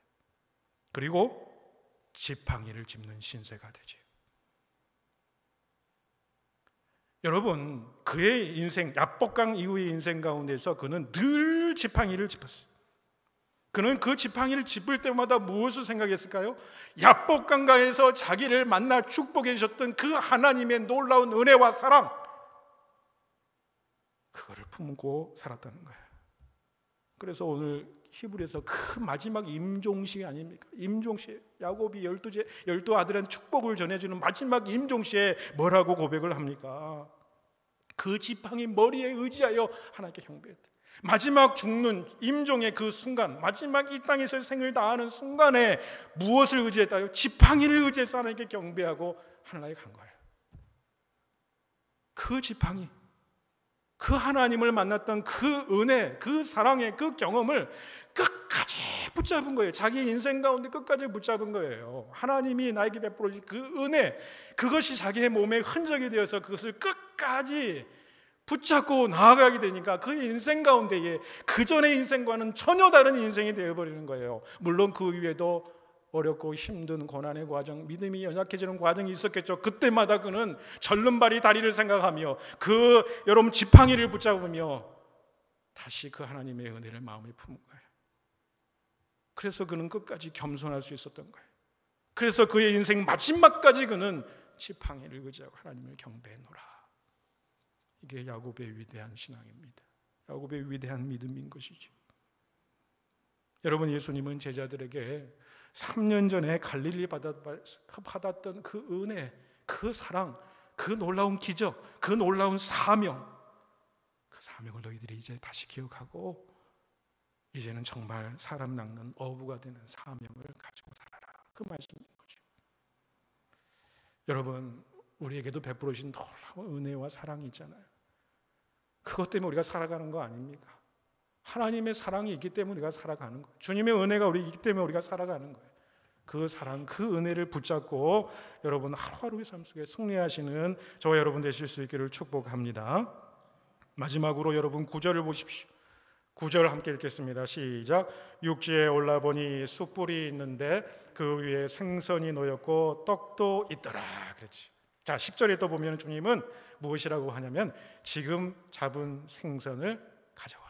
그리고 지팡이를 짚는 신세가 되죠. 여러분, 그의 인생, 야복강 이후의 인생 가운데서 그는 늘 지팡이를 짚었어요. 그는 그 지팡이를 짚을 때마다 무엇을 생각했을까요? 야복강가에서 자기를 만나 축복해 주셨던 그 하나님의 놀라운 은혜와 사랑, 그거를 품고 살았다는 거예요. 그래서 오늘 히브리서 그 마지막 임종시 아닙니까? 임종시, 야곱이 12 아들한테 축복을 전해주는 마지막 임종시에 뭐라고 고백을 합니까? 그 지팡이 머리에 의지하여 하나님께 경배했다. 마지막 죽는 임종의 그 순간, 마지막 이 땅에서 생을 다하는 순간에 무엇을 의지했다요? 지팡이를 의지해서 하나님께 경배하고 하늘나라에 간 거예요. 그 그 지팡이, 그 하나님을 만났던 그 은혜, 그 사랑의 그 경험을 끝까지 붙잡은 거예요. 자기 인생 가운데 끝까지 붙잡은 거예요. 하나님이 나에게 베풀어 주신 그 은혜, 그것이 자기의 몸에 흔적이 되어서 그것을 끝까지 붙잡고 나아가게 되니까 그 인생 가운데에 그 전의 인생과는 전혀 다른 인생이 되어버리는 거예요. 물론 그 위에도 어렵고 힘든 고난의 과정, 믿음이 연약해지는 과정이 있었겠죠. 그때마다 그는 절름발이 다리를 생각하며 그 여러분 지팡이를 붙잡으며 다시 그 하나님의 은혜를 마음에 품은 거예요. 그래서 그는 끝까지 겸손할 수 있었던 거예요. 그래서 그의 인생 마지막까지 그는 지팡이를 의지하고 하나님을 경배하노라. 이게 야곱의 위대한 신앙입니다. 야곱의 위대한 믿음인 것이죠. 여러분, 예수님은 제자들에게 3년 전에 갈릴리 받았던 그 은혜, 그 사랑, 그 놀라운 기적, 그 놀라운 사명, 그 사명을 너희들이 이제 다시 기억하고 이제는 정말 사람 낚는 어부가 되는 사명을 가지고 살아라, 그 말씀인 거죠. 여러분, 우리에게도 베풀어 주신 놀라운 은혜와 사랑이 있잖아요. 그것 때문에 우리가 살아가는 거 아닙니까? 하나님의 사랑이 있기 때문에 우리가 살아가는 거예요. 주님의 은혜가 우리 있기 때문에 우리가 살아가는 거예요. 그 사랑, 그 은혜를 붙잡고 여러분 하루하루의 삶 속에 승리하시는 저와 여러분 되실 수 있기를 축복합니다. 마지막으로 여러분 9절을 보십시오. 9절 함께 읽겠습니다. 시작. 육지에 올라보니 숯불이 있는데 그 위에 생선이 놓였고 떡도 있더라. 그렇지. 자, 10절에 또 보면 주님은 무엇이라고 하냐면 지금 잡은 생선을 가져오라.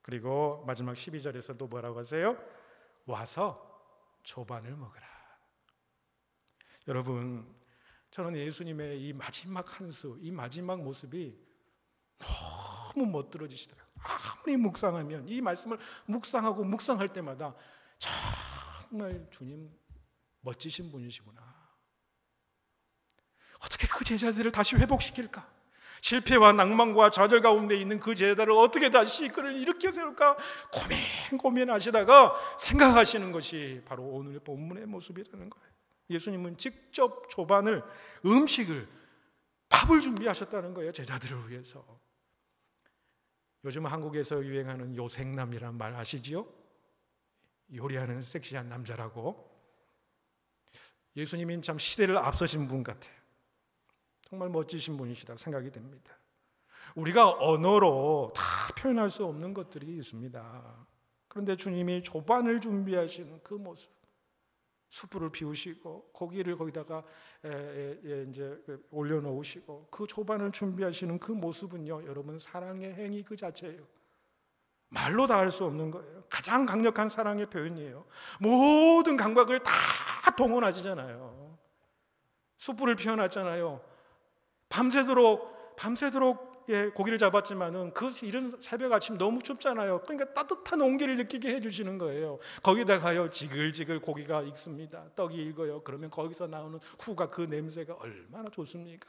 그리고 마지막 12절에서 또 뭐라고 하세요? 와서 조반을 먹으라. 여러분, 저는 예수님의 이 마지막 한수, 이 마지막 모습이 너무 멋들어지시더라고요. 아무리 묵상하면, 이 말씀을 묵상하고 묵상할 때마다 정말 주님 멋지신 분이시구나. 어떻게 그 제자들을 다시 회복시킬까? 실패와 낭만과 좌절 가운데 있는 그 제자들을 어떻게 다시 그를 일으켜 세울까 고민하시다가 생각하시는 것이 바로 오늘의 본문의 모습이라는 거예요. 예수님은 직접 조반을, 음식을, 밥을 준비하셨다는 거예요. 제자들을 위해서. 요즘 한국에서 유행하는 요생남이란 말 아시지요? 요리하는 섹시한 남자라고. 예수님은 참 시대를 앞서신 분 같아요. 정말 멋지신 분이시다 생각이 됩니다. 우리가 언어로 다 표현할 수 없는 것들이 있습니다. 그런데 주님이 조반을 준비하시는 그 모습, 숯불을 피우시고 고기를 거기다가 이제 올려놓으시고 그 조반을 준비하시는 그 모습은요, 여러분 사랑의 행위 그 자체예요. 말로 다 할 수 없는 거예요. 가장 강력한 사랑의 표현이에요. 모든 감각을 다 동원하시잖아요. 숯불을 피워놨잖아요. 밤새도록 고기를 잡았지만은 그 이른 새벽 아침 너무 춥잖아요. 그러니까 따뜻한 온기를 느끼게 해주시는 거예요. 거기다가요 지글지글 고기가 익습니다. 떡이 익어요. 그러면 거기서 나오는 후가, 그 냄새가 얼마나 좋습니까?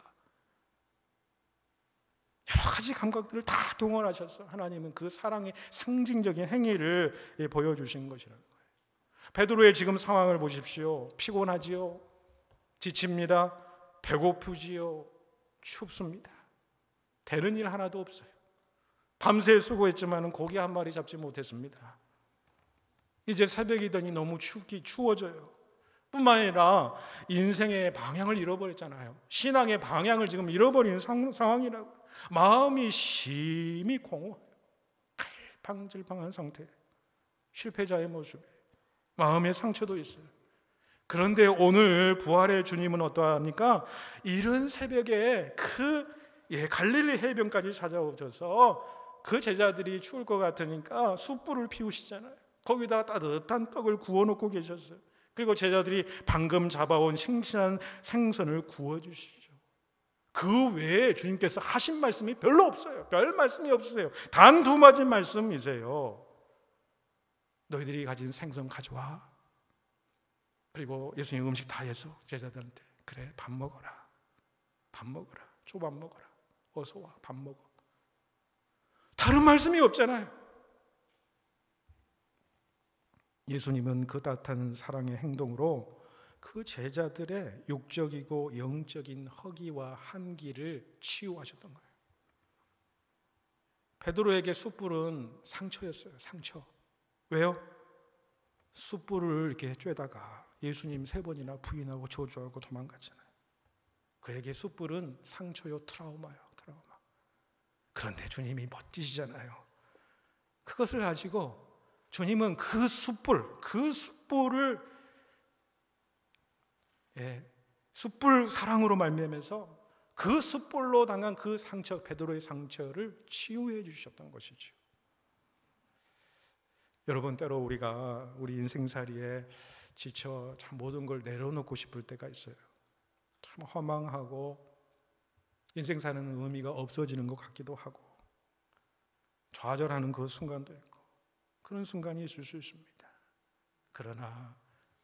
여러 가지 감각들을 다 동원하셔서 하나님은 그 사랑의 상징적인 행위를 보여주신 것이라는 거예요. 베드로의 지금 상황을 보십시오. 피곤하지요. 지칩니다. 배고프지요. 춥습니다. 되는 일 하나도 없어요. 밤새 수고했지만 고기 한 마리 잡지 못했습니다. 이제 새벽이 되니 너무 추워져요. 뿐만 아니라 인생의 방향을 잃어버렸잖아요. 신앙의 방향을 지금 잃어버린 상황이라고. 마음이 심히 공허해요. 갈팡질팡한 상태. 실패자의 모습에 마음의 상처도 있어요. 그런데 오늘 부활의 주님은 어떠합니까? 이른 새벽에 갈릴리 해변까지 찾아오셔서 그 제자들이 추울 것 같으니까 숯불을 피우시잖아요. 거기다가 따뜻한 떡을 구워놓고 계셨어요. 그리고 제자들이 방금 잡아온 싱싱한 생선을 구워주시죠. 그 외에 주님께서 하신 말씀이 별로 없어요. 별 말씀이 없으세요. 단 2마디 말씀이세요. 너희들이 가진 생선 가져와. 그리고 예수님 음식 다 해서 제자들한테 그래 밥 먹어라. 밥 먹어라. 조밥 먹어라. 어서 와. 밥 먹어. 다른 말씀이 없잖아요. 예수님은 그 따뜻한 사랑의 행동으로 그 제자들의 육적이고 영적인 허기와 한기를 치유하셨던 거예요. 베드로에게 숯불은 상처였어요. 상처. 왜요? 숯불을 이렇게 쬐다가 예수님 3번이나 부인하고 저주하고 도망갔잖아요. 그에게 숯불은 상처요, 트라우마요, 트라우마. 그런데 주님이 멋지시잖아요. 그것을 가지고 주님은 그 숯불을 숯불 사랑으로 말미암아서 그 숯불로 당한 그 상처, 베드로의 상처를 치유해 주셨던 것이죠. 여러분, 때로 우리가 우리 인생살이에 지쳐 참 모든 걸 내려놓고 싶을 때가 있어요. 참 허망하고 인생 사는 의미가 없어지는 것 같기도 하고 좌절하는 그 순간도 있고 그런 순간이 있을 수 있습니다. 그러나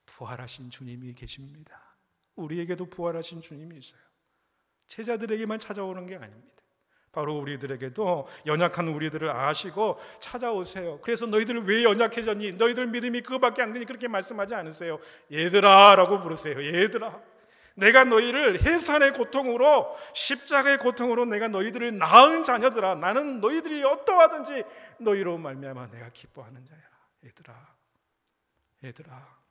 부활하신 주님이 계십니다. 우리에게도 부활하신 주님이 있어요. 제자들에게만 찾아오는 게 아닙니다. 바로 우리들에게도 연약한 우리들을 아시고 찾아오세요. 그래서 너희들 왜 연약해졌니? 너희들 믿음이 그거밖에 안 되니 그렇게 말씀하지 않으세요. 얘들아 라고 부르세요. 얘들아, 내가 너희를 해산의 고통으로, 십자가의 고통으로 내가 너희들을 낳은 자녀들아, 나는 너희들이 어떠하든지 너희로 말미암아 내가 기뻐하는 자야. 얘들아, 얘들아.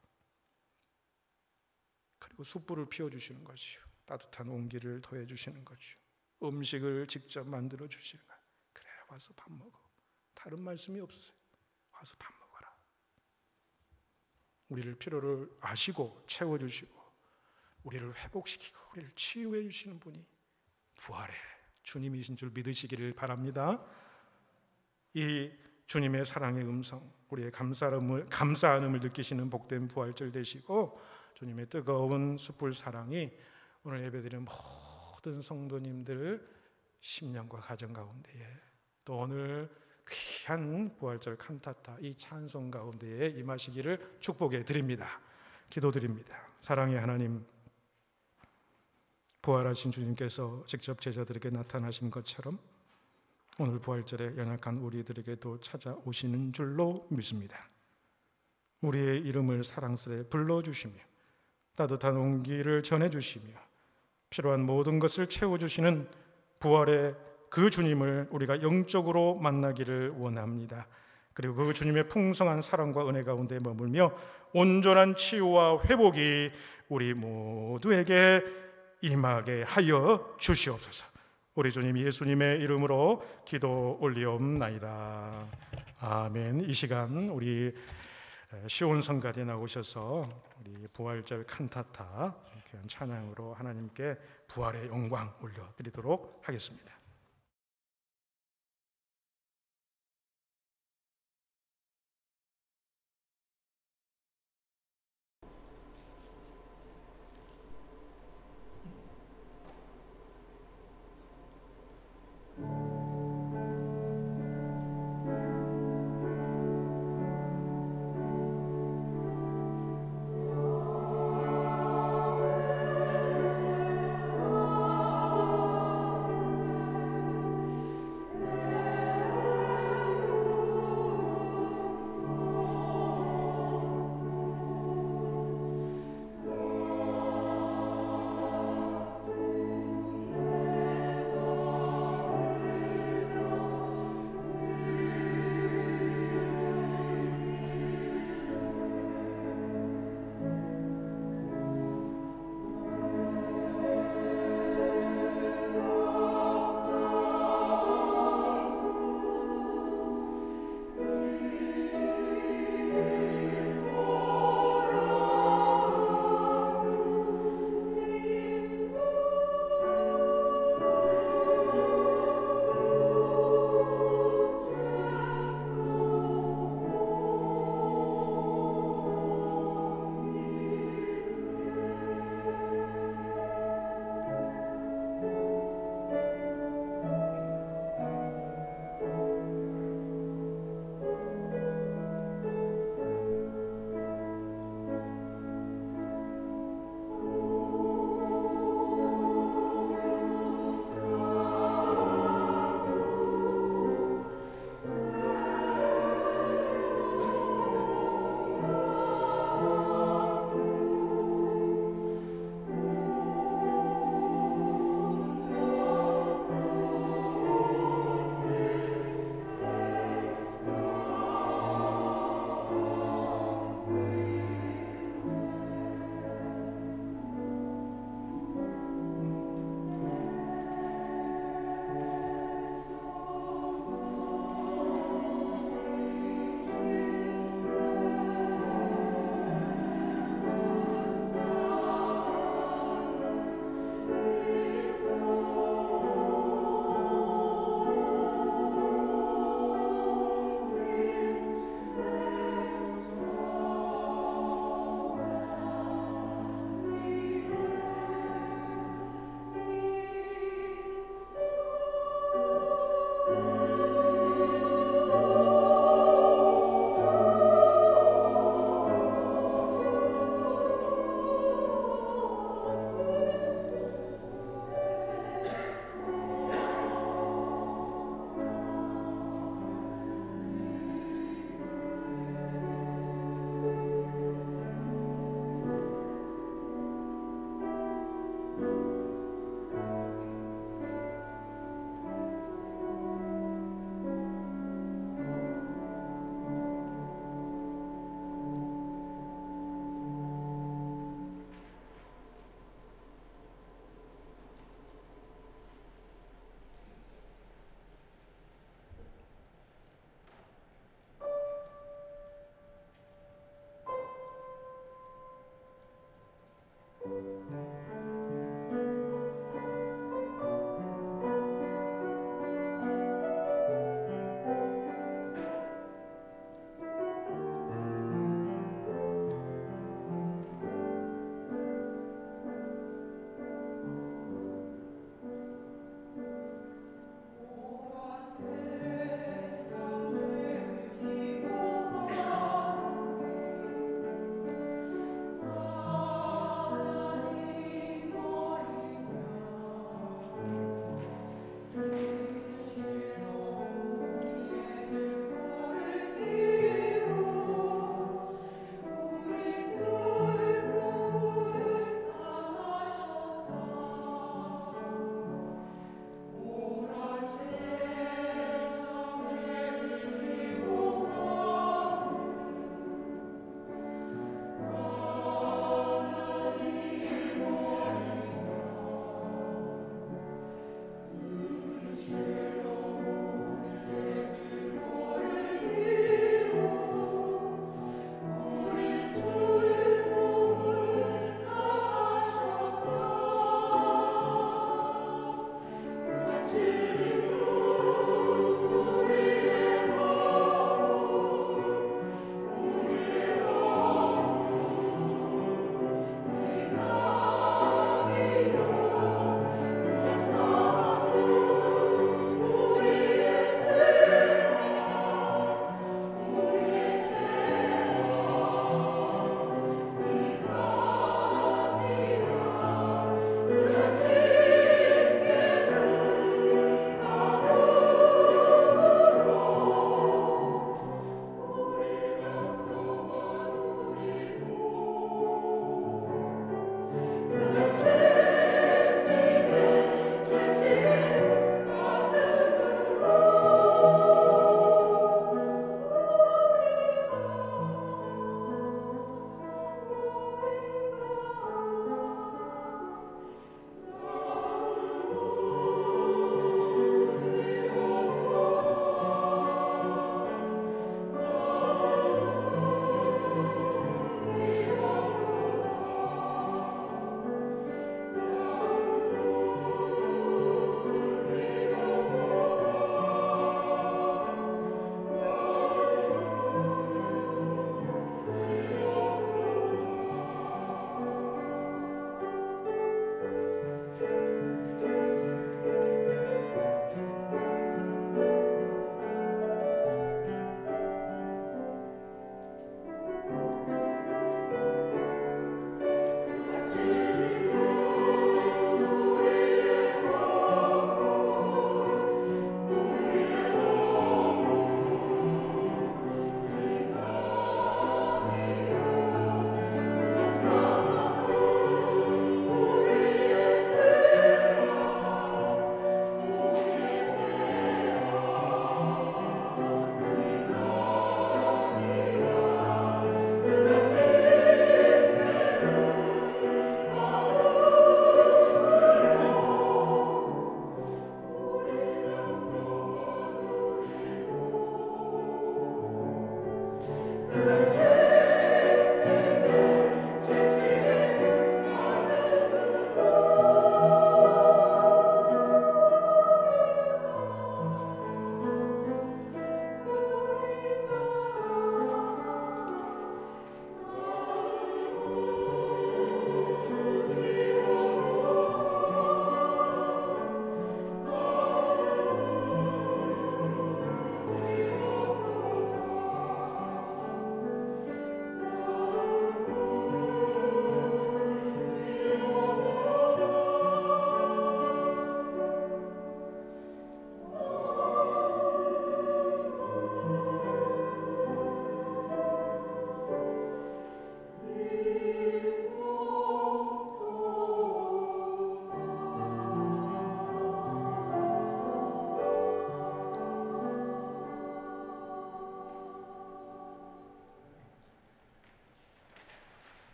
그리고 숯불을 피워주시는 거지요. 따뜻한 온기를 더해주시는 거죠. 음식을 직접 만들어 주시는 거예요. 그래, 와서 밥 먹어. 다른 말씀이 없으세요. 와서 밥 먹어라. 우리를 필요를 아시고 채워주시고 우리를 회복시키고 우리를 치유해 주시는 분이 부활의 주님이신 줄 믿으시기를 바랍니다. 이 주님의 사랑의 음성, 우리의 감사함을 느끼시는 복된 부활절 되시고 주님의 뜨거운 숯불 사랑이 오늘 예배드리는 모든 성도님들 심령과 가정 가운데에 또 오늘 귀한 부활절 칸타타 이 찬송 가운데에 임하시기를 축복해 드립니다. 기도드립니다. 사랑의 하나님, 부활하신 주님께서 직접 제자들에게 나타나신 것처럼 오늘 부활절에 연약한 우리들에게도 찾아오시는 줄로 믿습니다. 우리의 이름을 사랑스레 불러주시며 따뜻한 온기를 전해주시며 필요한 모든 것을 채워주시는 부활의 그 주님을 우리가 영적으로 만나기를 원합니다. 그리고 그 주님의 풍성한 사랑과 은혜 가운데 머물며 온전한 치유와 회복이 우리 모두에게 임하게 하여 주시옵소서. 우리 주님 예수님의 이름으로 기도 올리옵나이다. 아멘. 이 시간 우리 시온 성가대 나오셔서 우리 부활절 칸타타 귀한 찬양으로 하나님께 부활의 영광 올려드리도록 하겠습니다.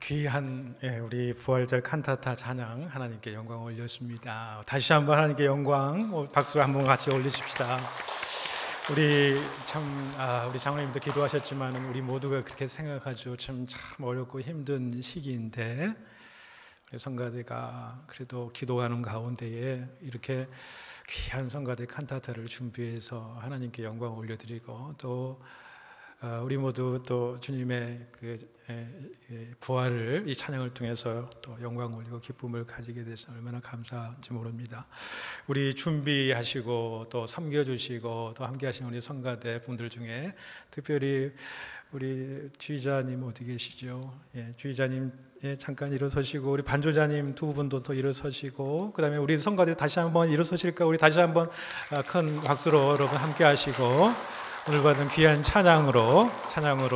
귀한 우리 부활절 칸타타 찬양 하나님께 영광 올렸습니다. 다시 한번 하나님께 영광 박수 한번 같이 올리십시다. 우리 우리 장로님도 기도하셨지만 우리 모두가 그렇게 생각하죠. 참 어렵고 힘든 시기인데 우리 성가대가 그래도 기도하는 가운데에 이렇게 귀한 성가대 칸타타를 준비해서 하나님께 영광 올려드리고 또 우리 모두 또 주님의 그 부활을 이 찬양을 통해서 또 영광 올리고 기쁨을 가지게 돼서 얼마나 감사한지 모릅니다. 우리 준비하시고 또 섬겨주시고 또 함께하신 우리 성가대 분들 중에 특별히 우리 주의자님 어디 계시죠? 주의자님 잠깐 일어서시고 우리 반조자님 두 분도 또 일어서시고 그 다음에 우리 성가대 다시 한번 일어서실까? 우리 다시 한번 큰 박수로 여러분 함께하시고 오늘 받은 귀한 찬양으로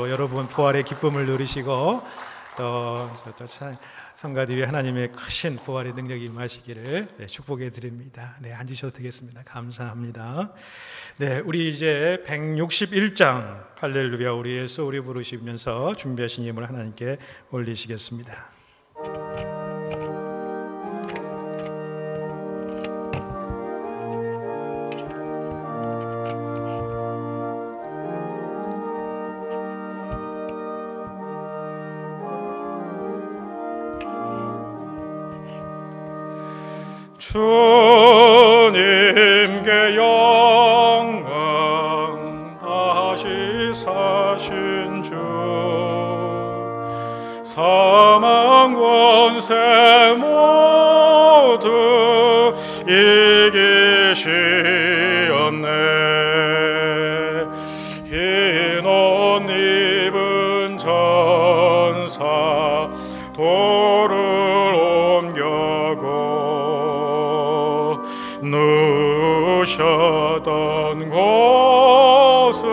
여러분 부활의 기쁨을 누리시고 또 성가대 위에 하나님의 크신 부활의 능력이 임하시기를 축복해 드립니다. 앉으셔도 되겠습니다. 감사합니다. 우리 이제 161장 할렐루야 우리 예수 우리 부르시면서 준비하신 예물 하나님께 올리시겠습니다. 주님께 영광 다시 사신 주 사망 권세 모두 이기시었네. 흰 옷 입은 전사 돌을 옮겨고 누우셨던 곳은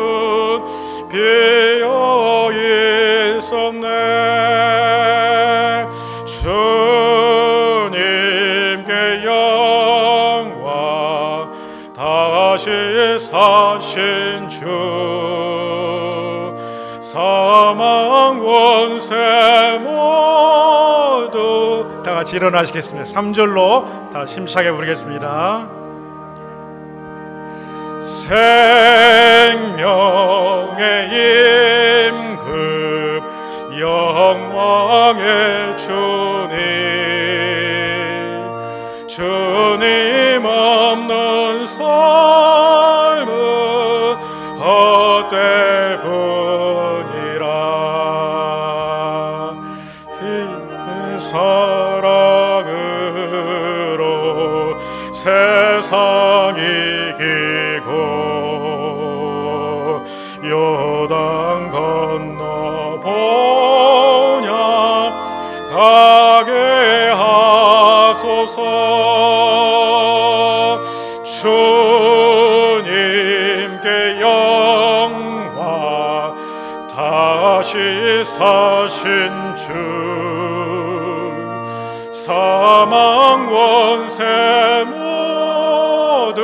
비어 있었네. 주님께 영광 다시 사신 주 사망 권세 모두 다 같이 일어나시겠습니다. 3절로 다 힘차게 부르겠습니다. 생명의 임금 영광의 주님 없는 삶은 헛될 뿐이라. 이 사랑으로 세상 이기고 요단 건너 보냐 가게 하소서. 주님께 영광 다시 사신 주 사망 권세 모두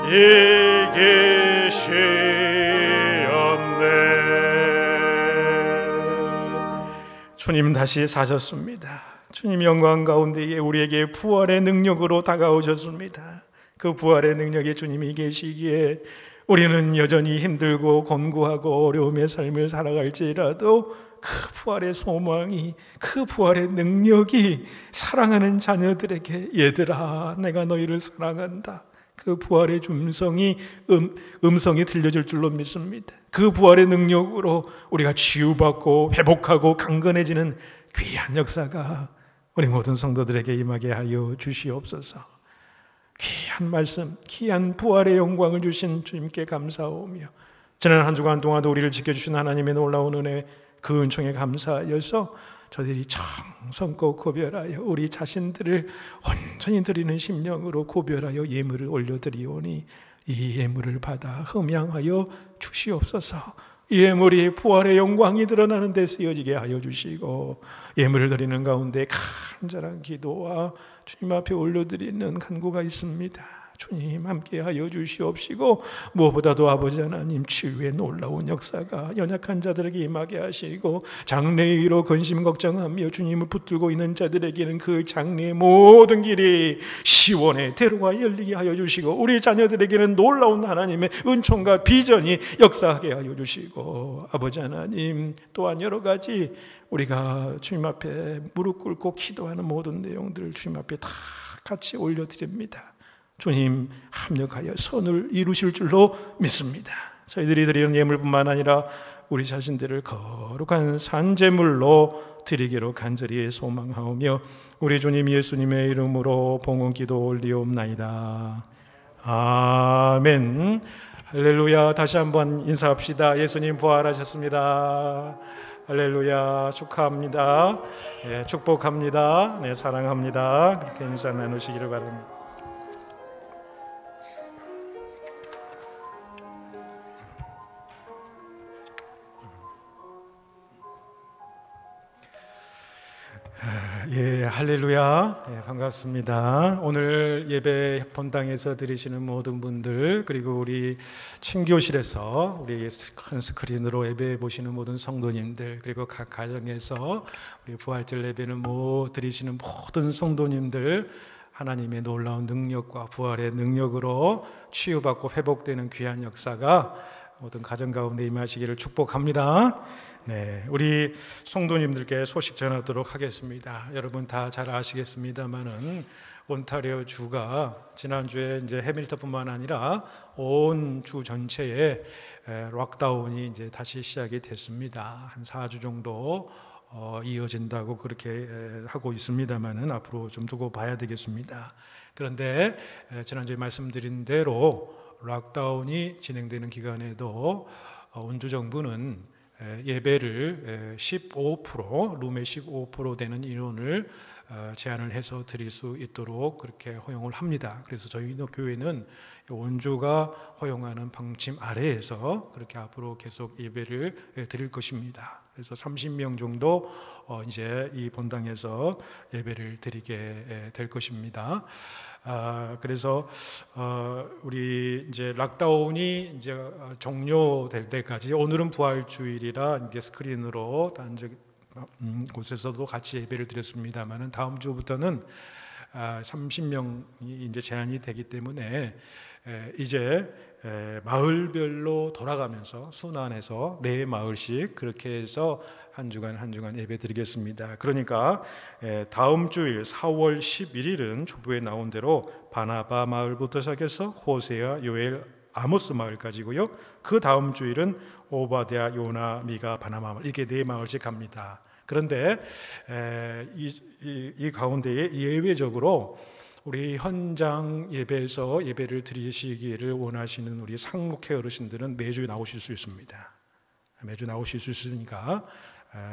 이기시었네. 주님 다시 사셨습니다. 주님 영광 가운데에 우리에게 부활의 능력으로 다가오셨습니다. 그 부활의 능력에 주님이 계시기에 우리는 여전히 힘들고 곤고하고 어려움의 삶을 살아갈지라도 그 부활의 소망이, 그 부활의 능력이 사랑하는 자녀들에게 얘들아 내가 너희를 사랑한다, 그 부활의 음성이 들려질 줄로 믿습니다. 그 부활의 능력으로 우리가 치유받고 회복하고 강건해지는 귀한 역사가 우리 모든 성도들에게 임하게 하여 주시옵소서. 귀한 말씀, 귀한 부활의 영광을 주신 주님께 감사하오며 지난 한 주간 동안도 우리를 지켜주신 하나님의 놀라운 은혜 그 은총에 감사하여서 저들이 정성껏 고별하여 우리 자신들을 온전히 드리는 심령으로 고별하여 예물을 올려드리오니 이 예물을 받아 흠양하여 주시옵소서. 이 예물이 부활의 영광이 드러나는 데 쓰여지게 하여 주시고 예물을 드리는 가운데 간절한 기도와 주님 앞에 올려드리는 간구가 있습니다. 주님 함께하여 주시옵시고, 무엇보다도 아버지 하나님 치유의 놀라운 역사가 연약한 자들에게 임하게 하시고, 장래의로 근심 걱정하며 주님을 붙들고 있는 자들에게는 그 장래의 모든 길이 시원의 대로가 열리게 하여 주시고, 우리 자녀들에게는 놀라운 하나님의 은총과 비전이 역사하게 하여 주시고, 아버지 하나님 또한 여러 가지 우리가 주님 앞에 무릎 꿇고 기도하는 모든 내용들 주님 앞에 다 같이 올려드립니다. 주님 합력하여 선을 이루실 줄로 믿습니다. 저희들이 드리는 예물뿐만 아니라 우리 자신들을 거룩한 산제물로 드리기로 간절히 소망하오며, 우리 주님 예수님의 이름으로 봉헌 기도 올리옵나이다. 아멘. 할렐루야. 다시 한번 인사합시다. 예수님 부활하셨습니다. 할렐루야. 축하합니다. 네, 축복합니다. 네, 사랑합니다. 그렇게 인사 나누시기를 바랍니다. 예, 할렐루야. 예, 반갑습니다. 오늘 예배 본당에서 드리시는 모든 분들, 그리고 우리 친교실에서 우리 큰 스크린으로 예배 보시는 모든 성도님들, 그리고 각 가정에서 우리 부활절 예배는 드리시는 모든 성도님들, 하나님의 놀라운 능력과 부활의 능력으로 치유받고 회복되는 귀한 역사가 모든 가정 가운데 임하시기를 축복합니다. 네, 우리 성도님들께 소식 전하도록 하겠습니다. 여러분 다 잘 아시겠습니다만은 온타리오 주가 지난주에 이제 해밀턴뿐만 아니라 온 주 전체에 락다운이 이제 다시 시작이 됐습니다. 한 4주 정도 이어진다고 그렇게 하고 있습니다만은 앞으로 좀 두고 봐야 되겠습니다. 그런데 지난주에 말씀드린 대로 락다운이 진행되는 기간에도 온주 정부는 예배를 15% 룸의 15% 되는 인원을 제한을 해서 드릴 수 있도록 그렇게 허용을 합니다. 그래서 저희 교회는 원주가 허용하는 방침 아래에서 그렇게 앞으로 계속 예배를 드릴 것입니다. 그래서 30명 정도 이제 이 본당에서 예배를 드리게 될 것입니다. 그래서 우리 이제 락다운이 이제 종료될 때까지, 오늘은 부활주일이라 이제 스크린으로 단적 곳에서도 같이 예배를 드렸습니다만은 다음 주부터는 30명이 이제 제한이 되기 때문에 이제 마을별로 돌아가면서 순환해서 4마을씩 그렇게 해서 한 주간 예배 드리겠습니다. 그러니까 다음 주일 4월 11일은 주부에 나온 대로 바나바 마을부터 시작해서 호세아, 요엘, 아모스 마을까지고요. 그 다음 주일은 오바댜, 요나, 미가, 바나마 마을, 이렇게 4마을씩 갑니다. 그런데 이 가운데에 예외적으로 우리 현장 예배에서 예배를 드리시기를 원하시는 우리 상록회 어르신들은 매주 나오실 수 있습니다. 매주 나오실 수 있으니까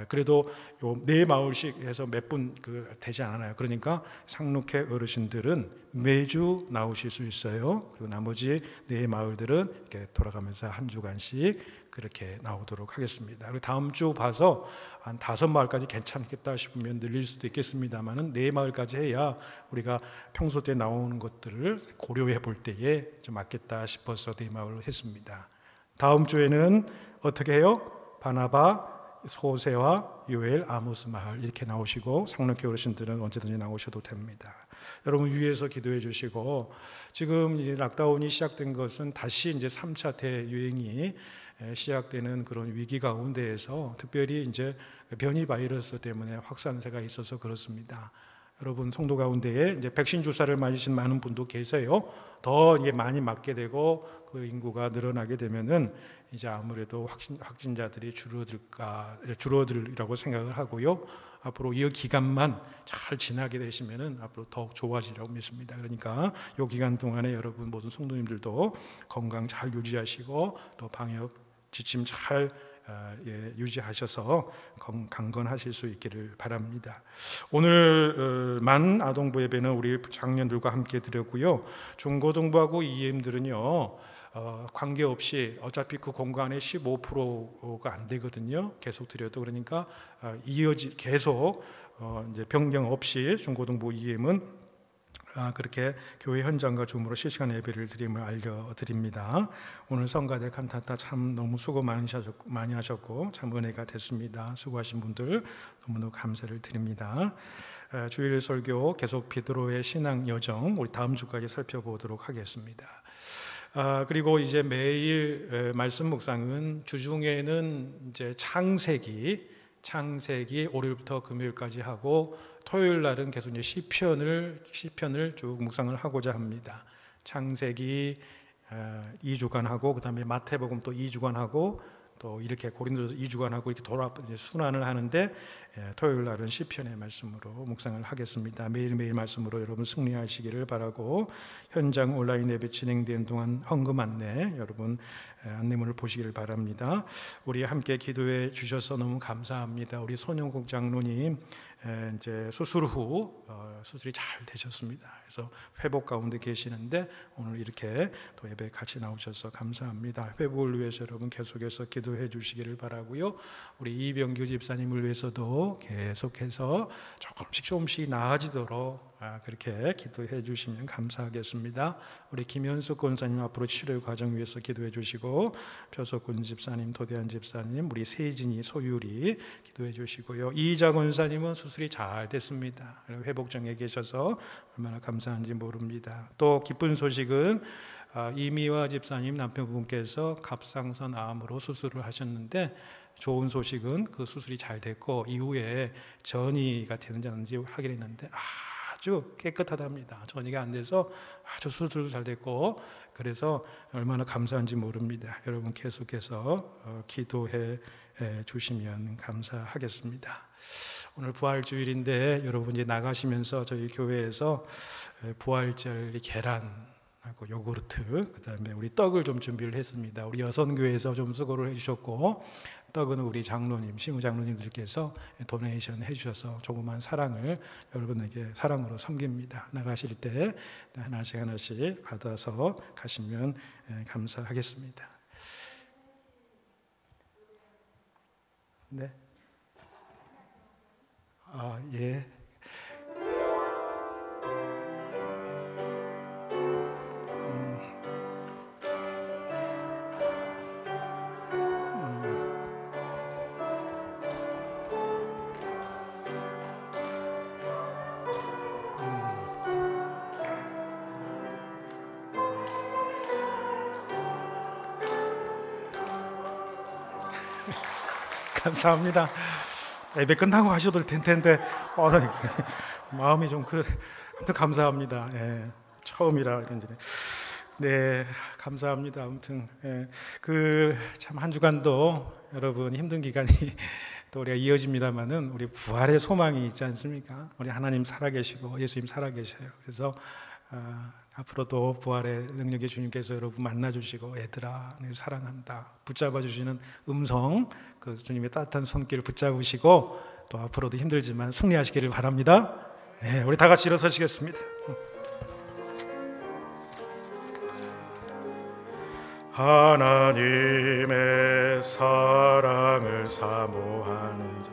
그래도 요 4마을씩 해서 몇 분 되지 않아요. 그러니까 상록회 어르신들은 매주 나오실 수 있어요. 그리고 나머지 4마을들은 이렇게 돌아가면서 한 주간씩 그렇게 나오도록 하겠습니다. 그리고 다음 주 봐서 한 5마을까지 괜찮겠다 싶으면 늘릴 수도 있겠습니다만은 4마을까지 해야 우리가 평소 때 나오는 것들을 고려해 볼 때에 좀 맞겠다 싶어서 4마을로 했습니다. 다음 주에는 어떻게 해요? 바나바, 호세와 요엘, 아모스 마을 이렇게 나오시고, 상록회 어르신들은 언제든지 나오셔도 됩니다. 여러분 위에서 기도해 주시고, 지금 이제 락다운이 시작된 것은 다시 이제 3차 대유행이 시작되는 그런 위기 가운데에서 특별히 이제 변이 바이러스 때문에 확산세가 있어서 그렇습니다. 여러분 성도 가운데에 이제 백신 주사를 맞으신 많은 분도 계세요. 더 이게 많이 맞게 되고 그 인구가 늘어나게 되면은 이제 아무래도 확진자들이 줄어들이라고 생각을 하고요. 앞으로 이 기간만 잘 지나게 되시면은 앞으로 더욱 좋아지라고 믿습니다. 그러니까 이 기간 동안에 여러분 모든 성도님들도 건강 잘 유지하시고 또 방역 지침 잘 유지하셔서 강건하실 수 있기를 바랍니다. 오늘 만 아동부 예배는 우리 장년들과 함께 드렸고요. 중고등부하고 EM들은요 관계없이 어차피 그 공간에 15%가 안 되거든요. 계속 드려도. 그러니까 계속 이제 변경 없이 중고등부 EM은 그렇게 교회 현장과 줌으로 실시간 예배를 드림을 알려드립니다. 오늘 성가대 칸타타 참 너무 수고 많이 하셨고 참 은혜가 됐습니다. 수고하신 분들 너무너무 감사를 드립니다. 주일 설교 계속 베드로의 신앙 여정 우리 다음 주까지 살펴보도록 하겠습니다. 그리고 이제 매일 말씀 묵상은 주중에는 이제 창세기 월요일부터 금요일까지 하고 토요일 날은 계속 이제 시편을 쭉 묵상을 하고자 합니다. 창세기 2주간 하고 그다음에 마태복음 또 2주간 하고 또 이렇게 고린도서 2주간 하고 이렇게 순환을 하는데 토요일 날은 시편의 말씀으로 묵상을 하겠습니다. 매일매일 말씀으로 여러분 승리하시기를 바라고 현장 온라인 예배 진행되는 동안 헌금 안내 여러분 안내문을 보시기를 바랍니다. 우리 함께 기도해 주셔서 너무 감사합니다. 우리 손영국 장로님 이제 수술 후 수술이 잘 되셨습니다. 그래서 회복 가운데 계시는데 오늘 이렇게 또 예배 같이 나오셔서 감사합니다. 회복을 위해서 여러분 계속해서 기도해 주시기를 바라고요. 우리 이병규 집사님을 위해서도 계속해서 조금씩 나아지도록 그렇게 기도해 주시면 감사하겠습니다. 우리 김현숙 권사님 앞으로 치료 과정 위해서 기도해 주시고 표석군 집사님, 도대한 집사님, 우리 세진이, 소율이 기도해 주시고요. 이자 권사님은 수술이 잘 됐습니다. 회복중에 계셔서 얼마나 감사한지 모릅니다. 또 기쁜 소식은 이미화 집사님 남편분께서 갑상선 암으로 수술을 하셨는데 좋은 소식은 그 수술이 잘 됐고 이후에 전이가 되는지 안 되는지 확인했는데 아주 깨끗하답니다. 전이가 안 돼서 아주 수술도 잘 됐고 그래서 얼마나 감사한지 모릅니다. 여러분 계속해서 기도해 주시면 감사하겠습니다. 오늘 부활주일인데 여러분 이제 나가시면서 저희 교회에서 부활절 계란하고 요구르트 그다음에 우리 떡을 좀 준비를 했습니다. 우리 여선교회에서 좀 수고를 해주셨고 떡은 우리 장로님, 시무장로님들께서 도네이션 해주셔서 조그만 사랑을 여러분에게 사랑으로 섬깁니다. 나가실 때 하나씩 받아서 가시면 감사하겠습니다. 네. 예. 감사합니다. 예배 끝나고 하셔도 될 텐데 마음이 좀 그래. 아무튼 감사합니다. 처음이라 이런지. 네, 감사합니다. 아무튼 참 한 주간도 여러분 힘든 기간이 또 우리가 이어집니다만은 우리 부활의 소망이 있지 않습니까? 우리 하나님 살아계시고 예수님 살아계셔요. 그래서 앞으로도 부활의 능력의 주님께서 여러분 만나주시고 얘들아 늘 사랑한다 붙잡아 주시는 음성 그 주님의 따뜻한 손길 붙잡으시고 또 앞으로도 힘들지만 승리하시기를 바랍니다. 네, 우리 다 같이 일어서시겠습니다. 하나님의 사랑을 사모하는 자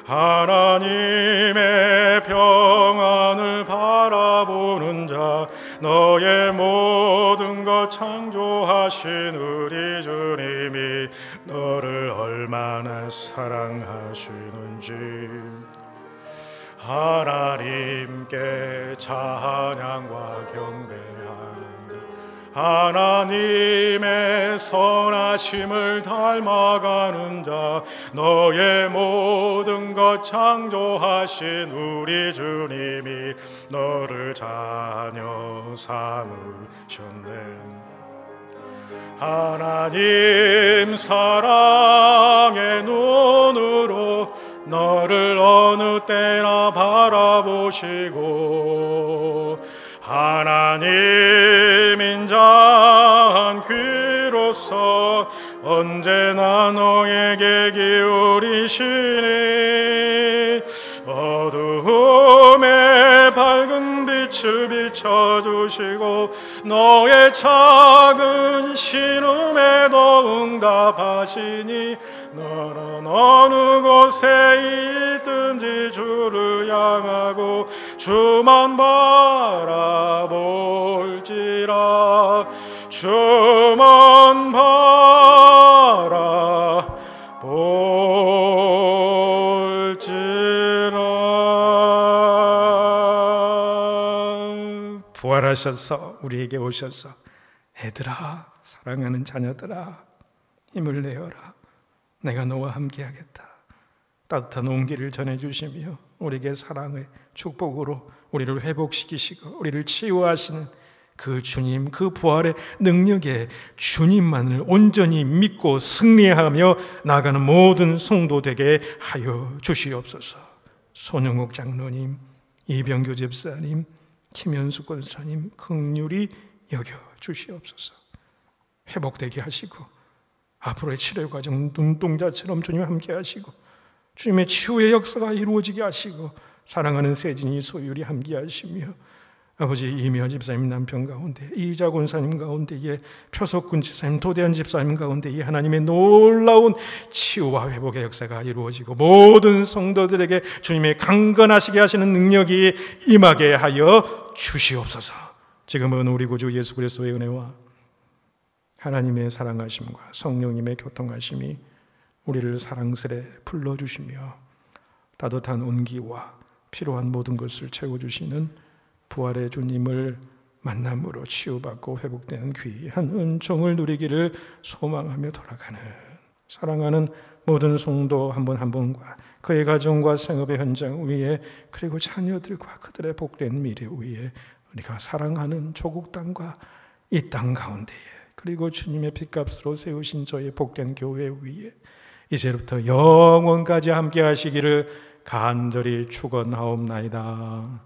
하나님의 평안을 바라보는 자 너의 모든 것 창조하신 우리 주님이 너를 얼마나 사랑하시는지 하나님께 찬양과 경배하는 자 하나님의 선하심을 닮아가는 자 너의 모든 것 창조하신 우리 주님이 너를 자녀 삼으셨네. 하나님 사랑의 눈으로 너를 어느 때나 바라보시고 하나님 인자한 귀로서 언제나 너에게 기울이시니 어두움에 밝은 빛을 비춰주시고 너의 작은 신음에도 응답하시니 너는 어느 곳에 있든지 주를 향하고 주만 바라볼지라 주만 바라볼지라. 부활하셔서 우리에게 오셔서 애들아, 사랑하는 자녀들아, 힘을 내어라. 내가 너와 함께하겠다. 따뜻한 온기를 전해주시며 우리에게 사랑의 축복으로 우리를 회복시키시고 우리를 치유하시는 그 주님, 그 부활의 능력에 주님만을 온전히 믿고 승리하며 나아가는 모든 성도 되게 하여 주시옵소서. 손영욱 장로님, 이병규 집사님, 김현숙 권사님 긍휼히 여겨 주시옵소서. 회복되게 하시고 앞으로의 치료 과정 눈동자처럼 주님 함께 하시고 주님의 치유의 역사가 이루어지게 하시고 사랑하는 세진이 소율이 함께 하시며 아버지 이미아 집사님 남편 가운데, 이자 권사님 가운데, 표석군 집사님, 도대한 집사님 가운데 이 하나님의 놀라운 치유와 회복의 역사가 이루어지고 모든 성도들에게 주님의 강건하시게 하시는 능력이 임하게 하여 주시옵소서. 지금은 우리 구주 예수 그리스도의 은혜와 하나님의 사랑하심과 성령님의 교통하심이 우리를 사랑스레 불러주시며 따뜻한 온기와 필요한 모든 것을 채워주시는 부활의 주님을 만남으로 치유받고 회복되는 귀한 은총을 누리기를 소망하며 돌아가는 사랑하는 모든 성도 한 분 한 분과 그의 가정과 생업의 현장 위에 그리고 자녀들과 그들의 복된 미래 위에 우리가 사랑하는 조국 땅과 이 땅 가운데에 그리고 주님의 핏값으로 세우신 저의 복된 교회 위에 이제부터 영원까지 함께 하시기를 간절히 축원하옵나이다.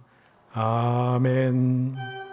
아멘.